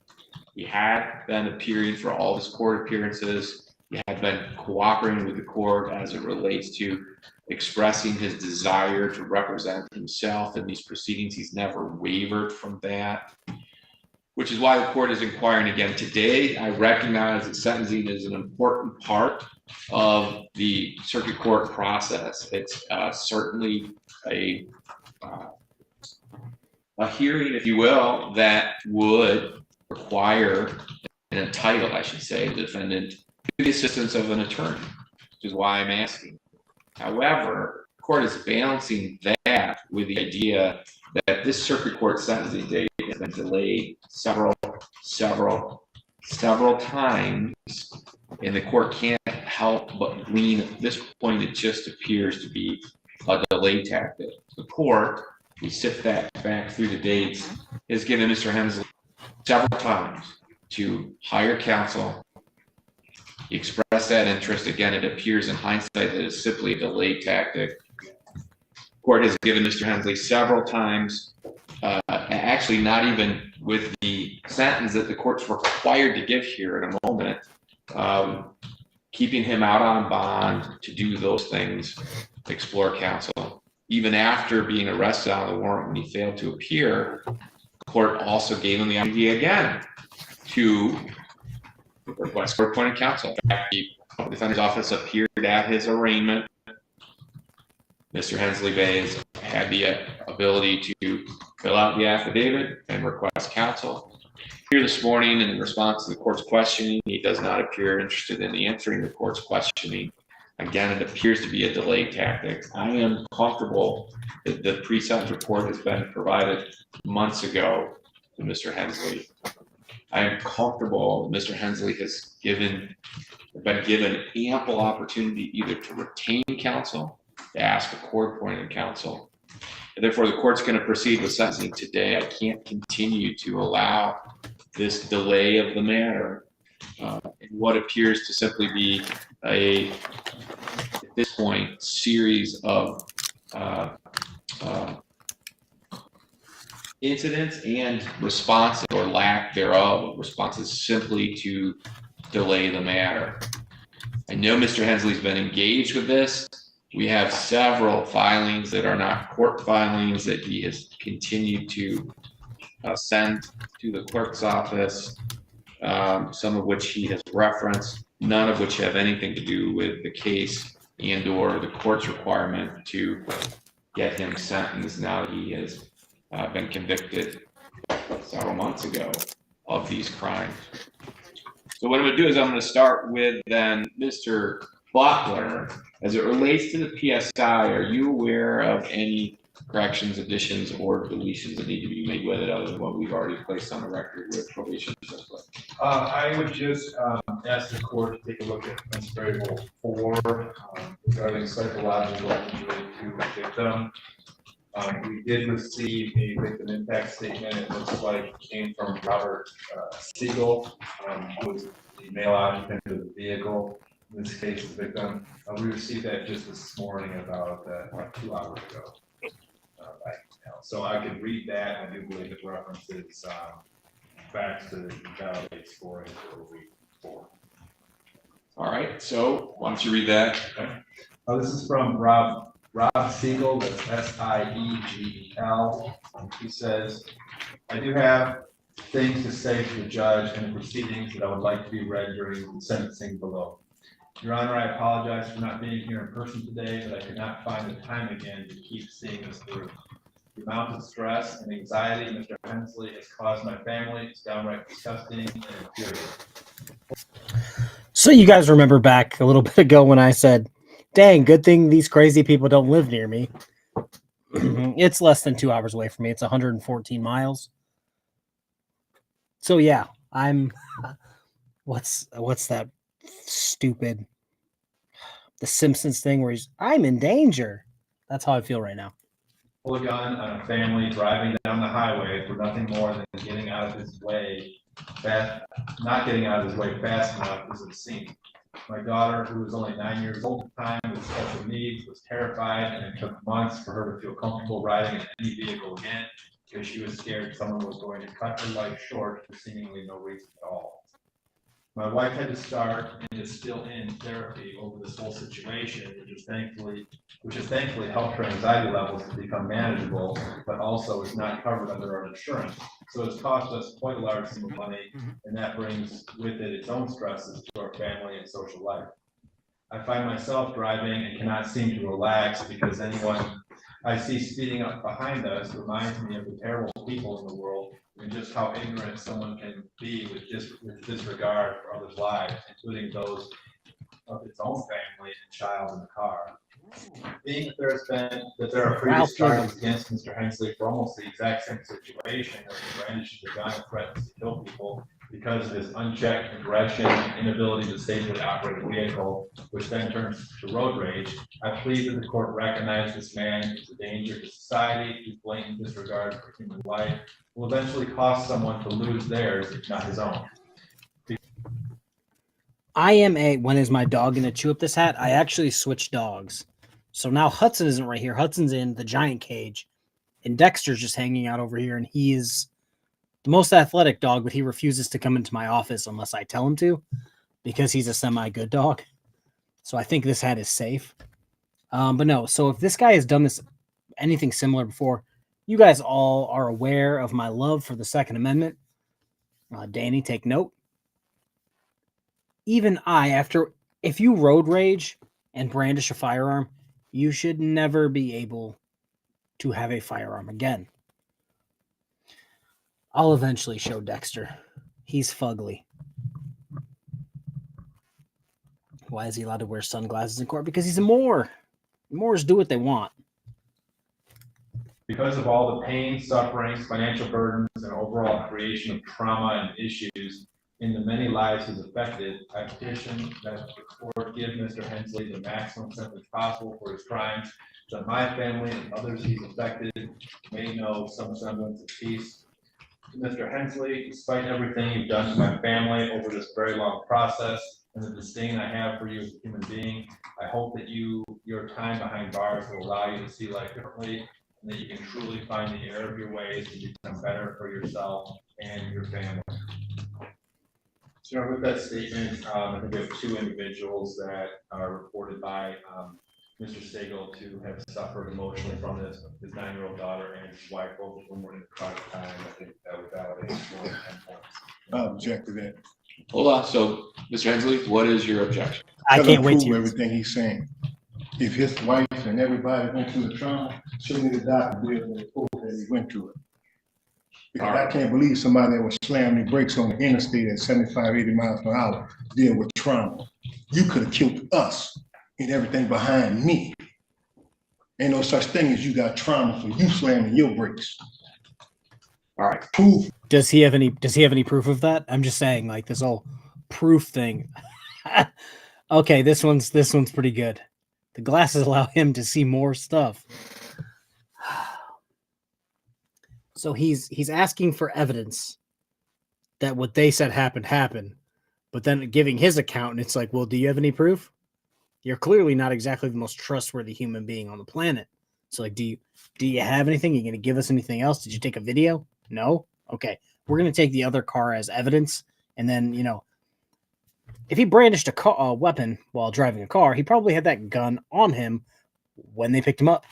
S7: He had been appearing for all his court appearances. He had been cooperating with the court as it relates to expressing his desire to represent himself in these proceedings. He's never wavered from that, which is why the court is inquiring again today. I recognize that sentencing is an important part of the circuit court process. It's certainly a hearing, if you will, that would require and entitle, I should say, the defendant to the assistance of an attorney, which is why I'm asking. However, the court is balancing that with the idea that this circuit court sentencing date has been delayed several times, and the court can't help but glean at this point it just appears to be a delay tactic. The court, we sift that back through the dates, has given Mr. Hensley several times to hire counsel. He expressed that interest. Again, it appears in hindsight that it's simply a delay tactic. The court has given Mr. Hensley several times, actually not even with the sentence that the court's required to give here in a moment, keeping him out on bond to do those things, explore counsel. Even after being arrested on the warrant when he failed to appear, the court also gave him the idea again to request court-appointed counsel. In fact, the defender's office appeared at his arraignment. Mr. Hensley Bays had the ability to fill out the affidavit and request counsel. Here this morning, in response to the court's questioning, he does not appear interested in answering the court's questioning. Again, it appears to be a delay tactic. I am comfortable that the pre-sentence report has been provided months ago to Mr. Hensley. I am comfortable Mr. Hensley has been given ample opportunity either to retain counsel, to ask a court-appointed counsel. And therefore, the court's going to proceed with sentencing today. I can't continue to allow this delay of the matter in what appears to simply be at this point, series of incidents and responses or lack thereof responses simply to delay the matter. I know Mr. Hensley's been engaged with this. We have several filings that are not court filings that he has continued to send to the clerk's office, some of which he has referenced, none of which have anything to do with the case and or the court's requirement to get him sentenced now that he has been convicted several months ago of these crimes. So what I'm going to do is I'm going to start with then Mr. Butler. As it relates to the PSI, are you aware of any corrections, additions, or deletions that need to be made with it other than what we've already placed on the record with probation?
S5: I would just ask the court to take a look at offense variable 4 regarding psychological injury to the victim.
S8: We did receive a victim impact statement. It looks like it came from Robert Siegel, who was the male occupant of the vehicle. In this case, the victim. We received that just this morning, about 2 hours ago. By email. So I could read that. I do believe it references facts to validate scoring for week 4.
S7: All right, so why don't you read that?
S8: This is from Rob Siegel, that's Siegel. He says, I do have things to say to the judge in the proceedings that I would like to be read during the sentencing below. Your Honor, I apologize for not being here in person today, but I could not find the time again to keep seeing this through. The amount of stress and anxiety Mr. Hensley has caused my family is downright disgusting and infuriating.
S1: So you guys remember back a little bit ago when I said, dang, good thing these crazy people don't live near me. It's less than 2 hours away from me. It's 114 miles. So yeah, I'm what's that stupid The Simpsons thing where I'm in danger. That's how I feel right now.
S8: Pull a gun on a family driving down the highway for nothing more than getting out of his way not getting out of his way fast enough is obscene. My daughter, who was only 9 years old at the time with special needs, was terrified, and it took months for her to feel comfortable riding in any vehicle again because she was scared someone was going to cut her life short for seemingly no reason at all. My wife had to start and is still in therapy over this whole situation, which has thankfully helped her anxiety levels to become manageable, but also is not covered under our insurance. So it's cost us quite a large sum of money, and that brings with it its own stresses to our family and social life. I find myself driving and cannot seem to relax because anyone I see speeding up behind us reminds me of the terrible people in the world and just how ignorant someone can be with disregard for others' lives, including those of its own family and child in the car. Being that there are previous charges against Mr. Hensley for almost the exact same situation, where he brandishes a gun and threatens to kill people because of his unchecked aggression and inability to safely operate a vehicle, which then turns to road rage, I plead that the court recognize this man as a danger to society whose blatant disregard for human life will eventually cause someone to lose theirs, if not his own.
S1: When is my dog going to chew up this hat? I actually switched dogs. So now Hudson isn't right here. Hudson's in the giant cage. And Dexter's just hanging out over here. And he is the most athletic dog, but he refuses to come into my office unless I tell him to because he's a semi-good dog. So I think this hat is safe. But no, so if this guy has done anything similar before, you guys all are aware of my love for the Second Amendment. Danny, take note. Even if you road rage and brandish a firearm, you should never be able to have a firearm again. I'll eventually show Dexter. He's fugly. Why is he allowed to wear sunglasses in court? Because he's a Moor. Moors do what they want.
S8: Because of all the pain, sufferings, financial burdens, and overall creation of trauma and issues in the many lives he's affected, I petition that the court give Mr. Hensley the maximum sentence possible for his crimes, that my family and others he's affected may know some semblance of peace. To Mr. Hensley, despite everything you've done to my family over this very long process and the disdain I have for you as a human being, I hope that your time behind bars will allow you to see life differently, and that you can truly find the error of your ways and become better for yourself and your family. So with that statement, I think we have 2 individuals that are reported by Mr. Stagel to have suffered emotionally from this. His 9-year-old daughter and his wife, both of them were in the car at the time. I think that would validate more than 10 points.
S6: I object to that.
S7: Hold on, so Mr. Hensley, what is your objection?
S1: I can't wait to
S6: Prove everything he's saying. If his wife and everybody went through the trauma, should need a doctor to be able to prove that he went through it. Because I can't believe somebody that was slamming the brakes on the interstate at 75, 80 miles per hour deal with trauma. You could have killed us and everything behind me. Ain't no such thing as you got trauma for you slamming your brakes.
S7: All right.
S6: Proof.
S1: Does he have any proof of that? I'm just saying, like, this whole proof thing. Okay, this one's pretty good. The glasses allow him to see more stuff. So he's asking for evidence that what they said happened, but then giving his account, and it's like, well, do you have any proof? You're clearly not exactly the most trustworthy human being on the planet. So like, do you have anything? Are you going to give us anything else? Did you take a video? No? Okay. We're going to take the other car as evidence. And then, if he brandished a weapon while driving a car, he probably had that gun on him when they picked him up.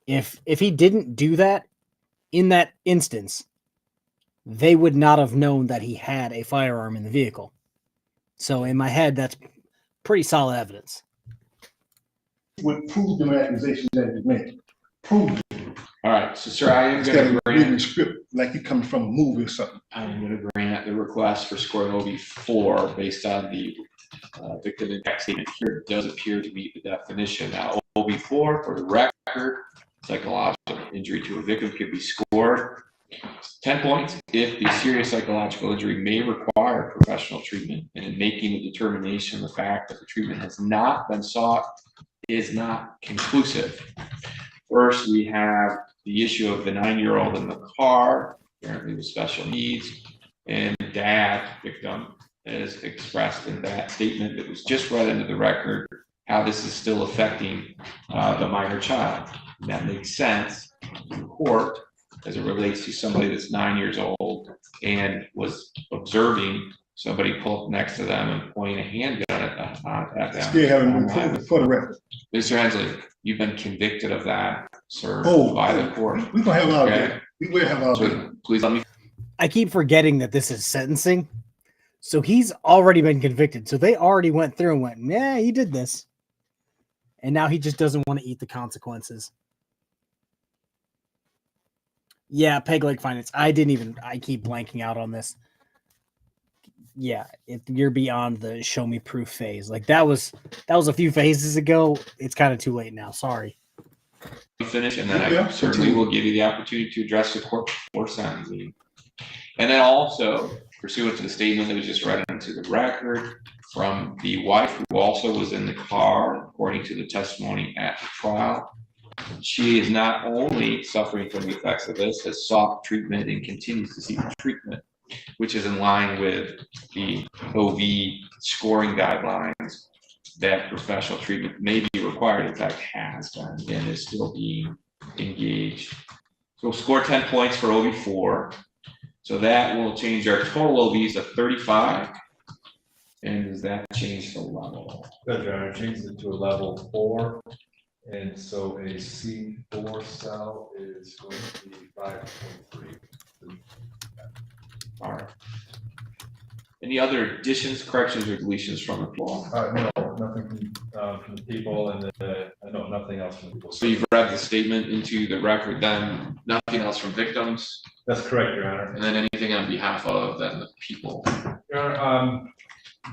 S1: If he didn't do that in that instance, they would not have known that he had a firearm in the vehicle. So in my head, that's pretty solid evidence.
S6: Would prove the accusations that he made. Prove it.
S7: All right, so sir, I am
S6: Instead
S7: going to
S6: of reading the
S7: grant.
S6: script like he comes from a movie or something.
S7: I'm going to grant the request for scoring OB4 based on the victim impact statement here. It does appear to meet the definition. Now, OB4, for the record, psychological injury to a victim could be scored 10 points if the serious psychological injury may require professional treatment, and in making the determination, the fact that the treatment has not been sought is not conclusive. First, we have the issue of the 9-year-old in the car, apparently with special needs, and the dad victim has expressed in that statement that was just read into the record how this is still affecting the minor child. And that makes sense in court as it relates to somebody that's 9 years old and was observing somebody pull up next to them and pointing a handgun at them.
S6: Still haven't been proven for the record.
S7: Mr. Hensley, you've been convicted of that, sir,
S6: Oh,
S7: by the court.
S6: We're gonna have all
S7: Okay.
S6: that. We will have all that.
S7: So please let me.
S1: I keep forgetting that this is sentencing. So he's already been convicted. So they already went through and went, yeah, he did this. And now he just doesn't want to eat the consequences. Yeah, Peg Leg Finance. I keep blanking out on this. Yeah, you're beyond the show me proof phase. Like that was a few phases ago. It's kind of too late now. Sorry.
S7: Finish, and then
S6: Yeah,
S7: I certainly will give you the opportunity to address the court before sentencing. And then also, pursuant to the statement that was just read into the record from the wife, who also was in the car, according to the testimony at the trial, she is not only suffering from the effects of this, has sought treatment and continues to seek treatment, which is in line with the OV scoring guidelines that professional treatment may be required, in fact has done, and is still being engaged. So we'll score 10 points for OV4. So that will change our total OVs to 35. And does that change the level?
S8: Good, Your Honor, changes it to a level 4, and so a C4 cell is going to be 5.3.
S7: All right. Any other additions, corrections, or deletions from the law?
S8: No, nothing from the people, and no, nothing else from the people.
S7: So you've read the statement into the record, then nothing else from victims,
S8: That's correct, Your Honor.
S7: and then anything on behalf of then the people.
S8: Your Honor,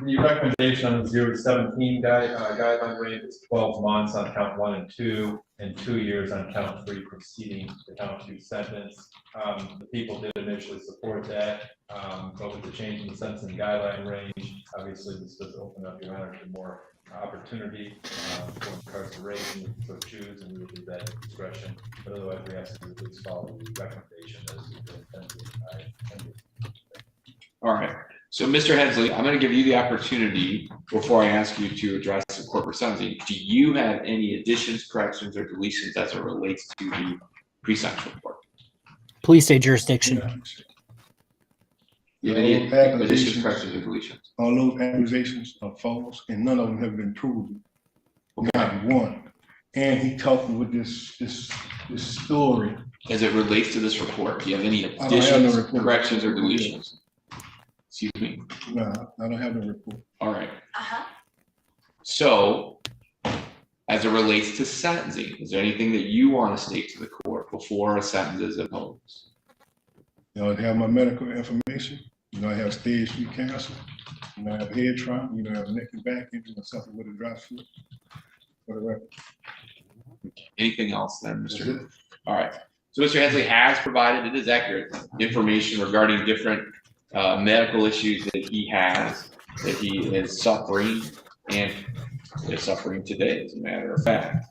S8: the recommendation on the 0 to 17 guideline range is 12 months on count 1 and 2, and 2 years on count 3 preceding the count 2 sentence. The people did initially support that, but with the change in the sentencing guideline range, obviously this does open up, Your Honor, to more opportunity for incarceration, so choose, and we will do that at discretion. But otherwise, we ask you to please follow the recommendation as intended.
S7: All right. So, Mr. Hensley, I'm going to give you the opportunity before I ask you to address the corporate sentencing. Do you have any additions, corrections, or deletions as it relates to the pre-sentence report?
S1: Please say jurisdiction.
S7: Do you have any additions, corrections, or deletions?
S6: All those accusations are false, and none of them have been proven. Not one. And he talking with this story.
S7: As it relates to this report, do you have any
S6: I don't have no
S7: additions,
S6: report.
S7: corrections, or deletions? Excuse me.
S6: No, I don't have no report.
S7: All right.
S3: Uh-huh.
S7: So, as it relates to sentencing, is there anything that you want to state to the court before a sentence is imposed?
S6: You know, I have my medical information. You know, I have stage 3 cancer. You know, I have head trauma. You know, I have neck and back injury or something with a dry foot. For the record.
S7: Anything else then,
S6: That's
S7: Mr.
S6: it.
S7: All right. So Mr. Hensley has provided, it is accurate, information regarding different medical issues that he has, that he is suffering, and is suffering today, as a matter of fact.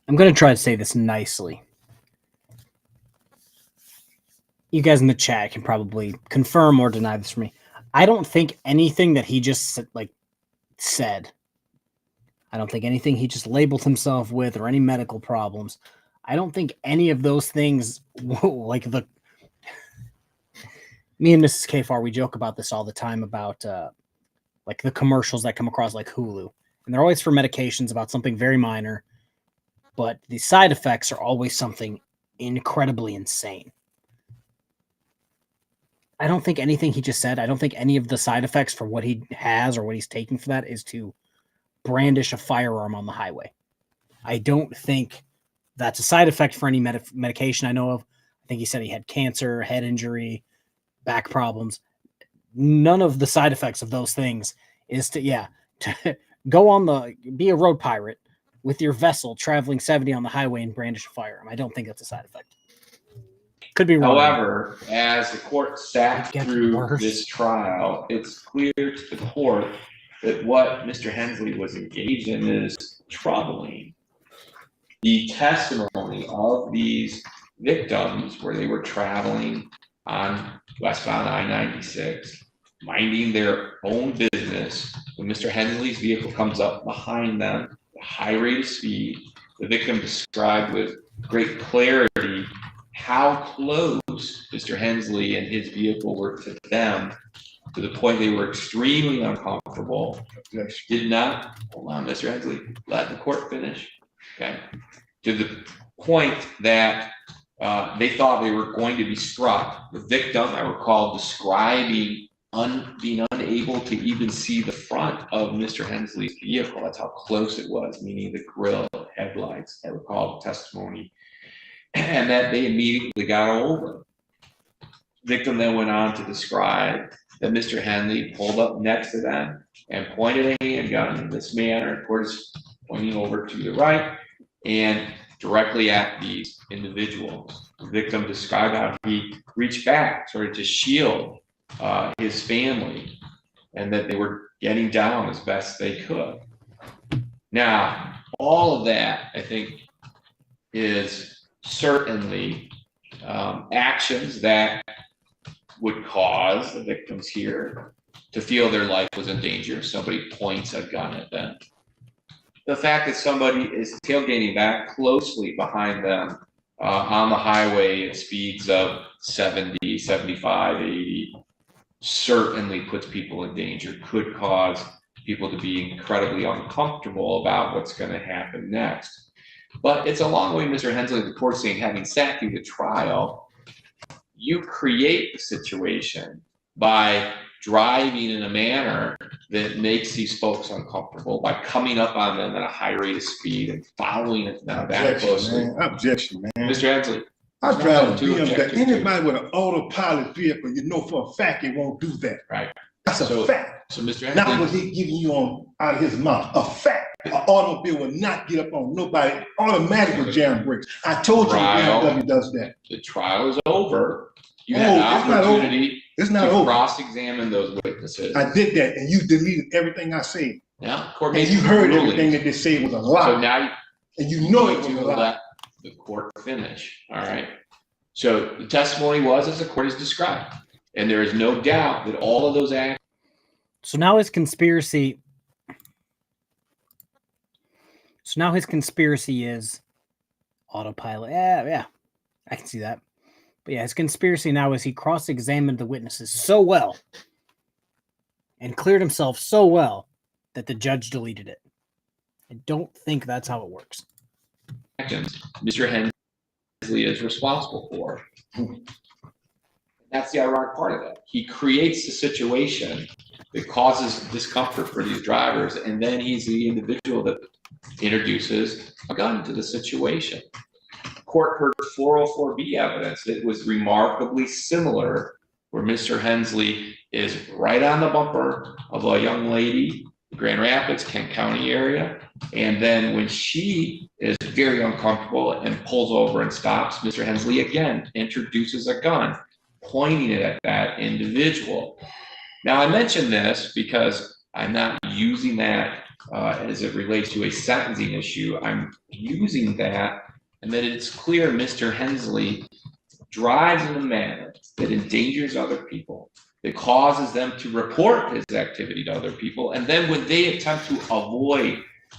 S1: I'm going to try to say this nicely. You guys in the chat can probably confirm or deny this for me. I don't think anything that he just said, I don't think anything he just labeled himself with or any medical problems, I don't think any of those things, me and Mrs. Kfar, we joke about this all the time about like the commercials that come across like Hulu. And they're always for medications about something very minor, but the side effects are always something incredibly insane. I don't think anything he just said, I don't think any of the side effects for what he has or what he's taking for that is to brandish a firearm on the highway. I don't think that's a side effect for any medication I know of. I think he said he had cancer, head injury, back problems. None of the side effects of those things is to go be a road pirate with your vessel traveling 70 on the highway and brandish a firearm. I don't think that's a side effect. Could be wrong.
S7: However, as the court sat through this trial, it's clear to the court that what Mr. Hensley was engaged in is troubling. The testimony of these victims where they were traveling on westbound I-96, minding their own business, when Mr. Hensley's vehicle comes up behind them, at a high rate of speed, the victim described with great clarity how close Mr. Hensley and his vehicle were to them, to the point they were extremely uncomfortable. Did not, hold on, Mr. Hensley, let the court finish, okay? To the point that they thought they were going to be struck. The victim, I recall, describing being unable to even see the front of Mr. Hensley's vehicle. That's how close it was, meaning the grill, headlights. I recall the testimony. And that they immediately got over. Victim then went on to describe that Mr. Hensley pulled up next to them and pointed a handgun in this manner, of course, pointing over to the right and directly at these individuals. The victim described how he reached back, sort of to shield his family, and that they were getting down as best they could. Now, all of that, I think, is certainly actions that would cause the victims here to feel their life was in danger if somebody points a gun at them. The fact that somebody is tailgating back closely behind them on the highway at speeds of 70, 75, 80 certainly puts people in danger, could cause people to be incredibly uncomfortable about what's going to happen next. But it's a long way, Mr. Hensley, the court saying, having sat through the trial, you create the situation by driving in a manner that makes these folks uncomfortable, by coming up on them at a high rate of speed and following it now that closely.
S6: Objection, man.
S7: Mr. Hensley.
S6: I drive a BMW. Anybody with an autopilot vehicle, you know for a fact he won't do that.
S7: Right.
S6: That's a fact.
S7: So Mr. Hensley.
S6: Not what he giving you out of his mouth. A fact. An automobile will not get up on nobody automatically jam brakes. I told you the BMW does that.
S7: The trial is over. You had an opportunity to cross-examine those witnesses.
S6: I did that, and you deleted everything I said.
S7: Yeah, court
S6: and you heard everything that they said was a lie.
S7: So now
S6: and you know it was a lie.
S7: Let the court finish. All right. So the testimony was as the court has described, and there is no doubt that all of those acts.
S1: So now his conspiracy. So now his conspiracy is autopilot. Yeah, I can see that. But yeah, his conspiracy now is he cross-examined the witnesses so well and cleared himself so well that the judge deleted it. I don't think that's how it works.
S7: Mr. Hensley is responsible for. That's the ironic part of it. He creates the situation that causes discomfort for these drivers, and then he's the individual that introduces a gun to the situation. Court heard 404B evidence that was remarkably similar, where Mr. Hensley is right on the bumper of a young lady, Grand Rapids, Kent County area, and then when she is very uncomfortable and pulls over and stops, Mr. Hensley again introduces a gun, pointing it at that individual. Now, I mention this because I'm not using that as it relates to a sentencing issue, I'm using that, and that it's clear Mr. Hensley drives in a manner that endangers other people, that causes them to report his activity to other people, and then when they attempt to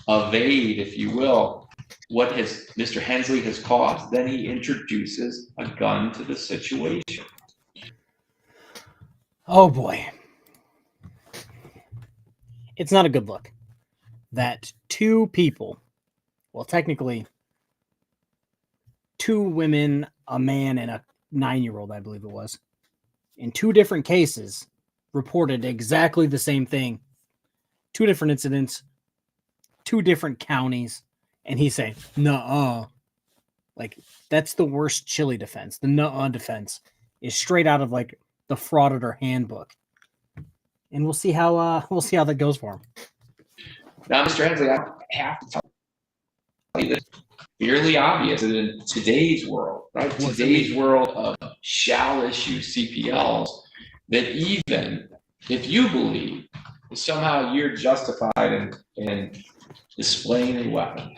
S7: evade, if you will, what Mr. Hensley has caused, then he introduces a gun to the situation.
S1: Oh boy. It's not a good look that two people, well, technically, two women, a man, and a 9-year-old, I believe it was, in two different cases, reported exactly the same thing. Two different incidents, two different counties, and he's saying, nuh-uh. Like, that's the worst chili defense. The nuh-uh defense is straight out of, like, the frauditor handbook. And we'll see how that goes for him.
S7: Now, Mr. Hensley, I have to tell you this. Fairly obvious that in today's world, right? Today's world of shall issue CPLs, that even if you believe that somehow you're justified in displaying a weapon,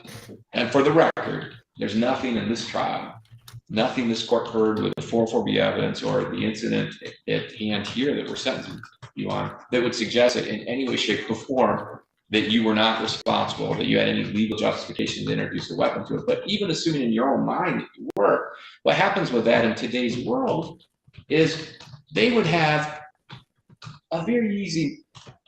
S7: and for the record, there's nothing in this trial, nothing this court heard with the 404B evidence or the incident at hand here that we're sentencing you on that would suggest that in any way, shape, or form that you were not responsible, that you had any legal justification to introduce a weapon to it. But even assuming in your own mind that you were, what happens with that in today's world is they would have a very easy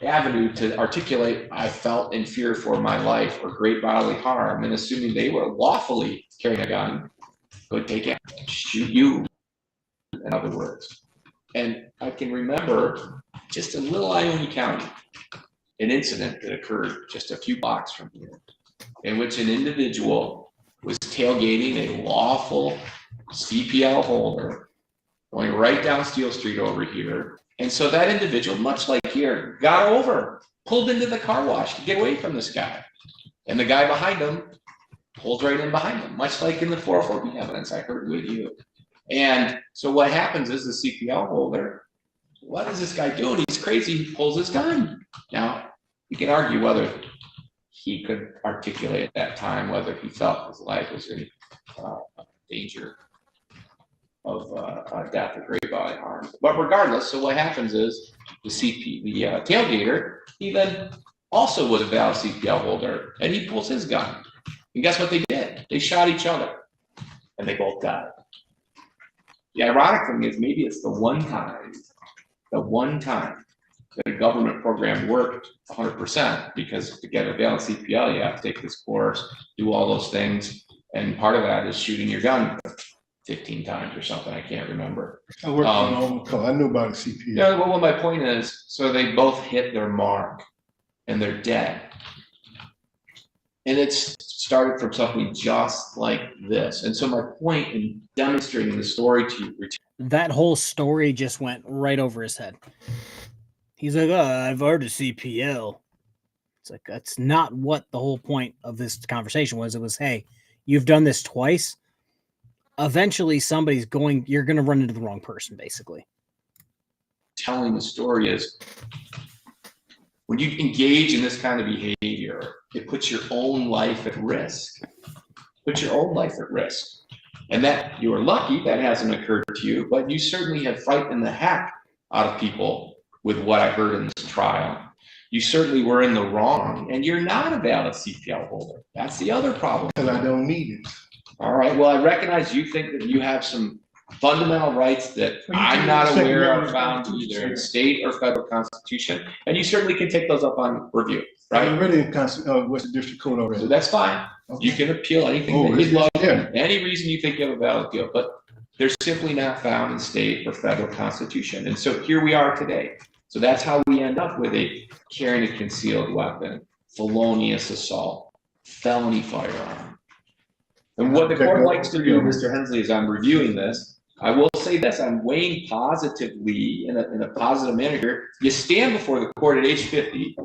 S7: avenue to articulate, I felt in fear for my life or great bodily harm, and assuming they were lawfully carrying a gun, could take it, shoot you, in other words. And I can remember just in little Ione County, an incident that occurred just a few blocks from here, in which an individual was tailgating a lawful CPL holder going right down Steel Street over here. And so that individual, much like here, got over, pulled into the car wash to get away from this guy. And the guy behind him pulls right in behind him, much like in the 404B evidence I heard with you. And so what happens is the CPL holder, what is this guy doing? He's crazy. He pulls his gun. Now, you can argue whether he could articulate at that time whether he felt his life was in danger of death or great bodily harm. But regardless, so what happens is the tailgater, he then also was a valid CPL holder, and he pulls his gun. And guess what they did? They shot each other, and they both died. The ironic thing is maybe it's the one time that a government program worked 100%, because to get a valid CPL, you have to take this course, do all those things, and part of that is shooting your gun 15 times or something. I can't remember.
S6: I worked on all the call. I knew about a CPL.
S7: Yeah, well, my point is, so they both hit their mark, and they're dead. And it's started from something just like this. And so my point in demonstrating the story to you,
S1: that whole story just went right over his head. He's like, I've heard of CPL. It's like, that's not what the whole point of this conversation was. It was, hey, you've done this twice. Eventually you're going to run into the wrong person, basically.
S7: Telling the story is, when you engage in this kind of behavior, it puts your own life at risk. And that you are lucky that hasn't occurred to you, but you certainly have frightened the heck out of people with what I heard in this trial. You certainly were in the wrong, and you're not a valid CPL holder. That's the other problem.
S6: And I don't need it.
S7: All right, well, I recognize you think that you have some fundamental rights that I'm not aware of found either in state or federal constitution, and you certainly can take those up on review, right?
S6: I'm already in what's the district court already.
S7: So that's fine.
S6: Okay.
S7: You can appeal anything that you'd love, any reason you think you have a valid appeal, but they're simply not found in state or federal constitution. And so here we are today. So that's how we end up with a carrying a concealed weapon, felonious assault, felony firearm. And what the court likes to do, Mr. Hensley, as I'm reviewing this, I will say this, I'm weighing positively in a positive manner here. You stand before the court at age 50,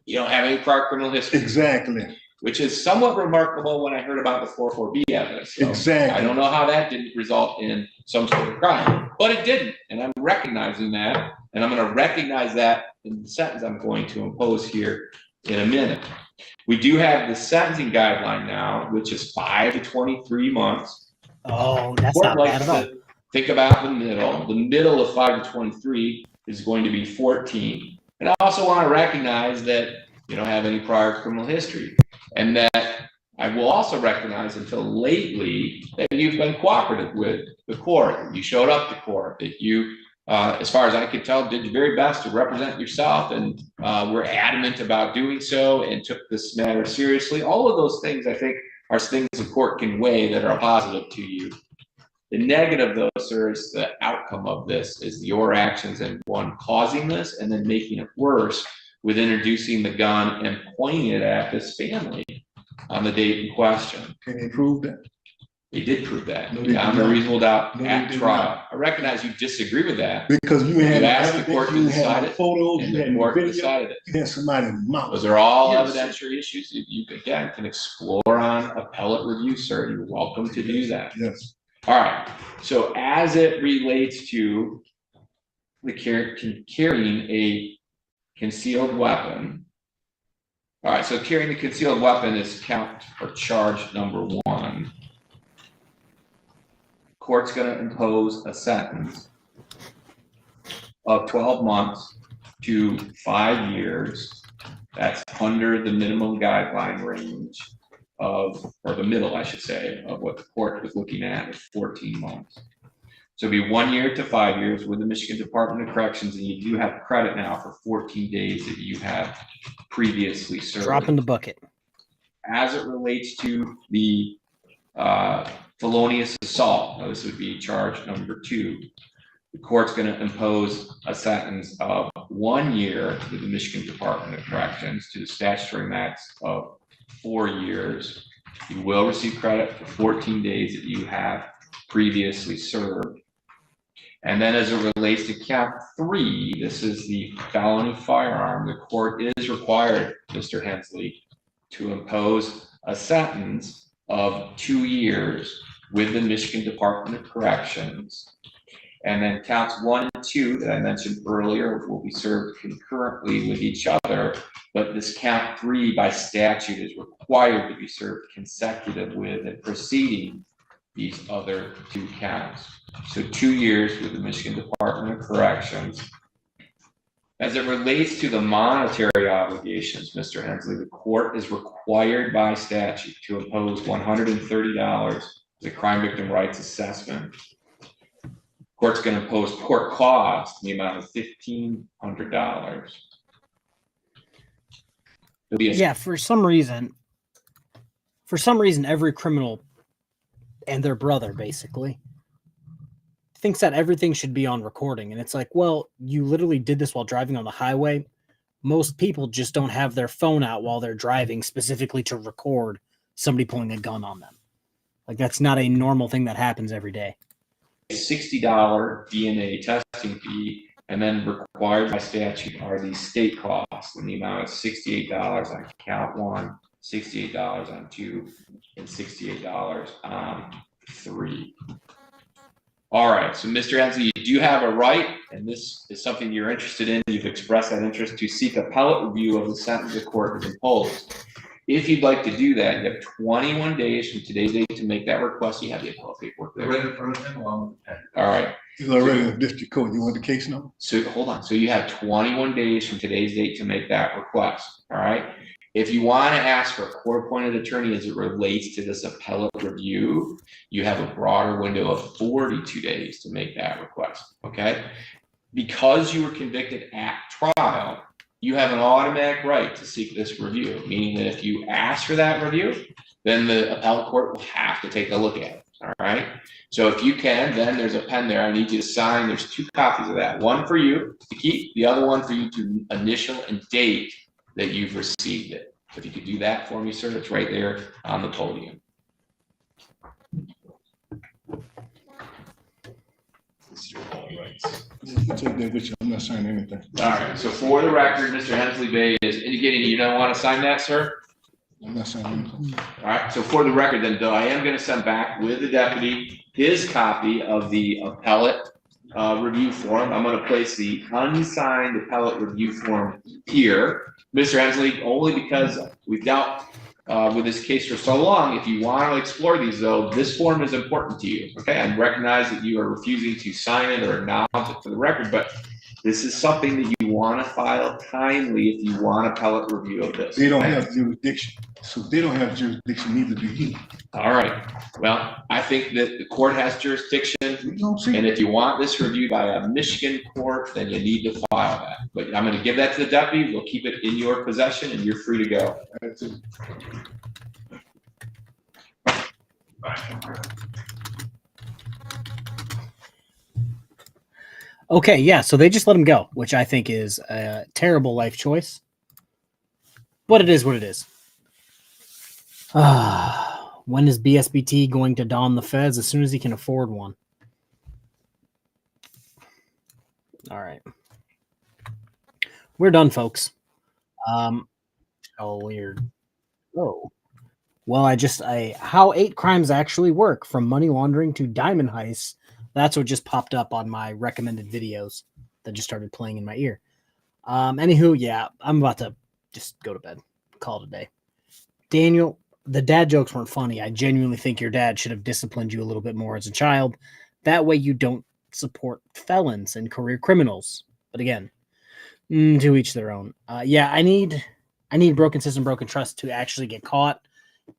S7: you don't have any prior criminal history.
S6: Exactly.
S7: Which is somewhat remarkable when I heard about the 404B evidence. So
S6: exactly.
S7: I don't know how that didn't result in some sort of crime, but it didn't. And I'm recognizing that, and I'm going to recognize that in the sentence I'm going to impose here in a minute. We do have the sentencing guideline now, which is 5 to 23 months.
S1: Oh, that's
S7: Court
S1: not
S7: likes
S1: bad at all.
S7: to think about the middle. The middle of 5 to 23 is going to be 14. And I also want to recognize that you don't have any prior criminal history, and that I will also recognize until lately that you've been cooperative with the court, that you showed up to court, that you, as far as I could tell, did your very best to represent yourself, and were adamant about doing so and took this matter seriously. All of those things, I think, are things the court can weigh that are positive to you. The negative, though, sir, is the outcome of this is your actions and one causing this and then making it worse with introducing the gun and pointing it at this family on the date in question.
S6: Can they prove that?
S7: They did prove that.
S6: No, they
S7: Beyond
S6: did
S7: a
S6: not.
S7: reasonable doubt
S6: No, they
S7: at
S6: did
S7: trial.
S6: not.
S7: I recognize you disagree with that.
S6: Because you had
S7: asked the
S6: evidence,
S7: court to
S6: you
S7: decide
S6: had
S7: it,
S6: photos,
S7: and
S6: you
S7: the
S6: had
S7: court
S6: video,
S7: decided it.
S6: you had somebody's mouth.
S7: Those are all
S8: Yes.
S7: evidentiary issues that you, again, can explore on appellate review, sir. You're welcome to do that.
S6: Yes.
S7: All right. So as it relates to the carrying a concealed weapon. All right. So carrying a concealed weapon is count or charge number 1. Court's going to impose a sentence of 12 months to 5 years. That's under the minimum guideline range of, or the middle, I should say, of what the court was looking at is 14 months. So it'd be 1 year to 5 years with the Michigan Department of Corrections, and you do have credit now for 14 days that you have previously served.
S1: Drop in the bucket.
S7: As it relates to the felonious assault, now this would be charge number 2. The court's going to impose a sentence of 1 year with the Michigan Department of Corrections to the statutory max of 4 years. You will receive credit for 14 days that you have previously served. And then as it relates to count 3, this is the felony firearm. The court is required, Mr. Hensley, to impose a sentence of 2 years with the Michigan Department of Corrections. And then counts 1 and 2 that I mentioned earlier will be served concurrently with each other, but this count 3 by statute is required to be served consecutive with and preceding these other 2 counts. So 2 years with the Michigan Department of Corrections. As it relates to the monetary obligations, Mr. Hensley, the court is required by statute to impose $130 as a crime victim rights assessment. Court's going to impose court costs in the amount of $1,500.
S1: Yeah, for some reason, every criminal and their brother basically thinks that everything should be on recording. And it's like, well, you literally did this while driving on the highway. Most people just don't have their phone out while they're driving specifically to record somebody pulling a gun on them. Like, that's not a normal thing that happens every day.
S7: $60 DNA testing fee, and then required by statute are these state costs in the amount of $68 on count 1, $68 on 2, and $68 on 3. All right, so Mr. Hensley, you do have a right, and this is something you're interested in. You've expressed that interest to seek appellate review of the sentence the court has imposed. If you'd like to do that, you have 21 days from today's date to make that request. You have the appellate paperwork there.
S8: Right in front of him along with the pen.
S7: All right.
S6: He's already in the district court. You want the case number?
S7: So hold on. So you have 21 days from today's date to make that request. All right. If you want to ask for a court-appointed attorney as it relates to this appellate review, you have a broader window of 42 days to make that request. Okay. Because you were convicted at trial, you have an automatic right to seek this review, meaning that if you ask for that review, then the appellate court will have to take a look at it. All right. So if you can, then there's a pen there. I need you to sign. There's 2 copies of that. One for you to keep, the other one for you to initial and date that you've received it. If you could do that for me, sir, it's right there on the podium. This is your own rights.
S6: You take that with you. I'm not signing anything.
S7: All right. So for the record, Mr. Hensley Bay is indicating you don't want to sign that, sir.
S6: I'm not signing anything.
S7: All right. So for the record, then, though, I am going to send back with the deputy his copy of the appellate review form. I'm going to place the unsigned appellate review form here. Mr. Hensley, only because we've dealt with this case for so long. If you want to explore these, though, this form is important to you. Okay, I recognize that you are refusing to sign it or acknowledge it for the record, but this is something that you want to file timely if you want appellate review of this.
S6: They don't
S7: okay?
S6: have jurisdiction, so they don't have jurisdiction, neither do you.
S7: All right. Well, I think that the court has jurisdiction,
S6: We don't see.
S7: and if you want this reviewed by a Michigan court, then you need to file that. But I'm going to give that to the deputy. We'll keep it in your possession, and you're free to go.
S6: That's it.
S1: Okay, yeah, so they just let him go, which I think is a terrible life choice. But it is what it is. When is BSBT going to don the fez? As soon as he can afford one. All right. We're done, folks. Oh, weird. Oh. Well, how 8 crimes actually work, from money laundering to diamond heists. That's what just popped up on my recommended videos that just started playing in my ear. Anywho, yeah, I'm about to just go to bed. Call it a day. Daniel, the dad jokes weren't funny. I genuinely think your dad should have disciplined you a little bit more as a child. That way you don't support felons and career criminals. But again, to each their own. Yeah, I need broken system, broken trust to actually get caught,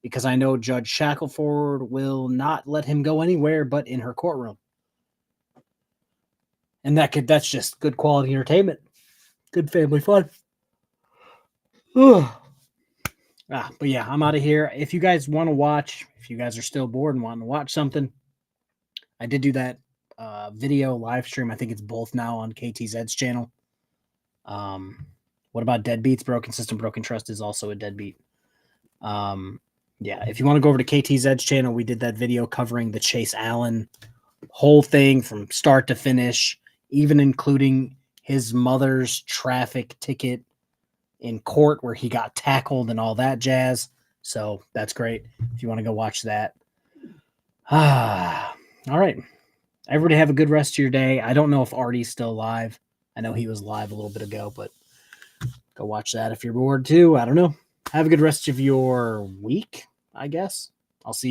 S1: because I know Judge Shackelford will not let him go anywhere but in her courtroom. And that's just good quality entertainment. Good family fun. But yeah, I'm out of here. If you guys want to watch, if you guys are still bored and want to watch something, I did do that video live stream. I think it's both now on KTZ's channel. What about Deadbeats? Broken System, Broken Trust is also a deadbeat. Yeah, if you want to go over to KTZ's channel, we did that video covering the Chase Allen whole thing from start to finish, even including his mother's traffic ticket in court where he got tackled and all that jazz. So that's great if you want to go watch that. All right. Everybody have a good rest of your day. I don't know if Artie's still live. I know he was live a little bit ago, but go watch that if you're bored too. I don't know. Have a good rest of your week, I guess. I'll see you.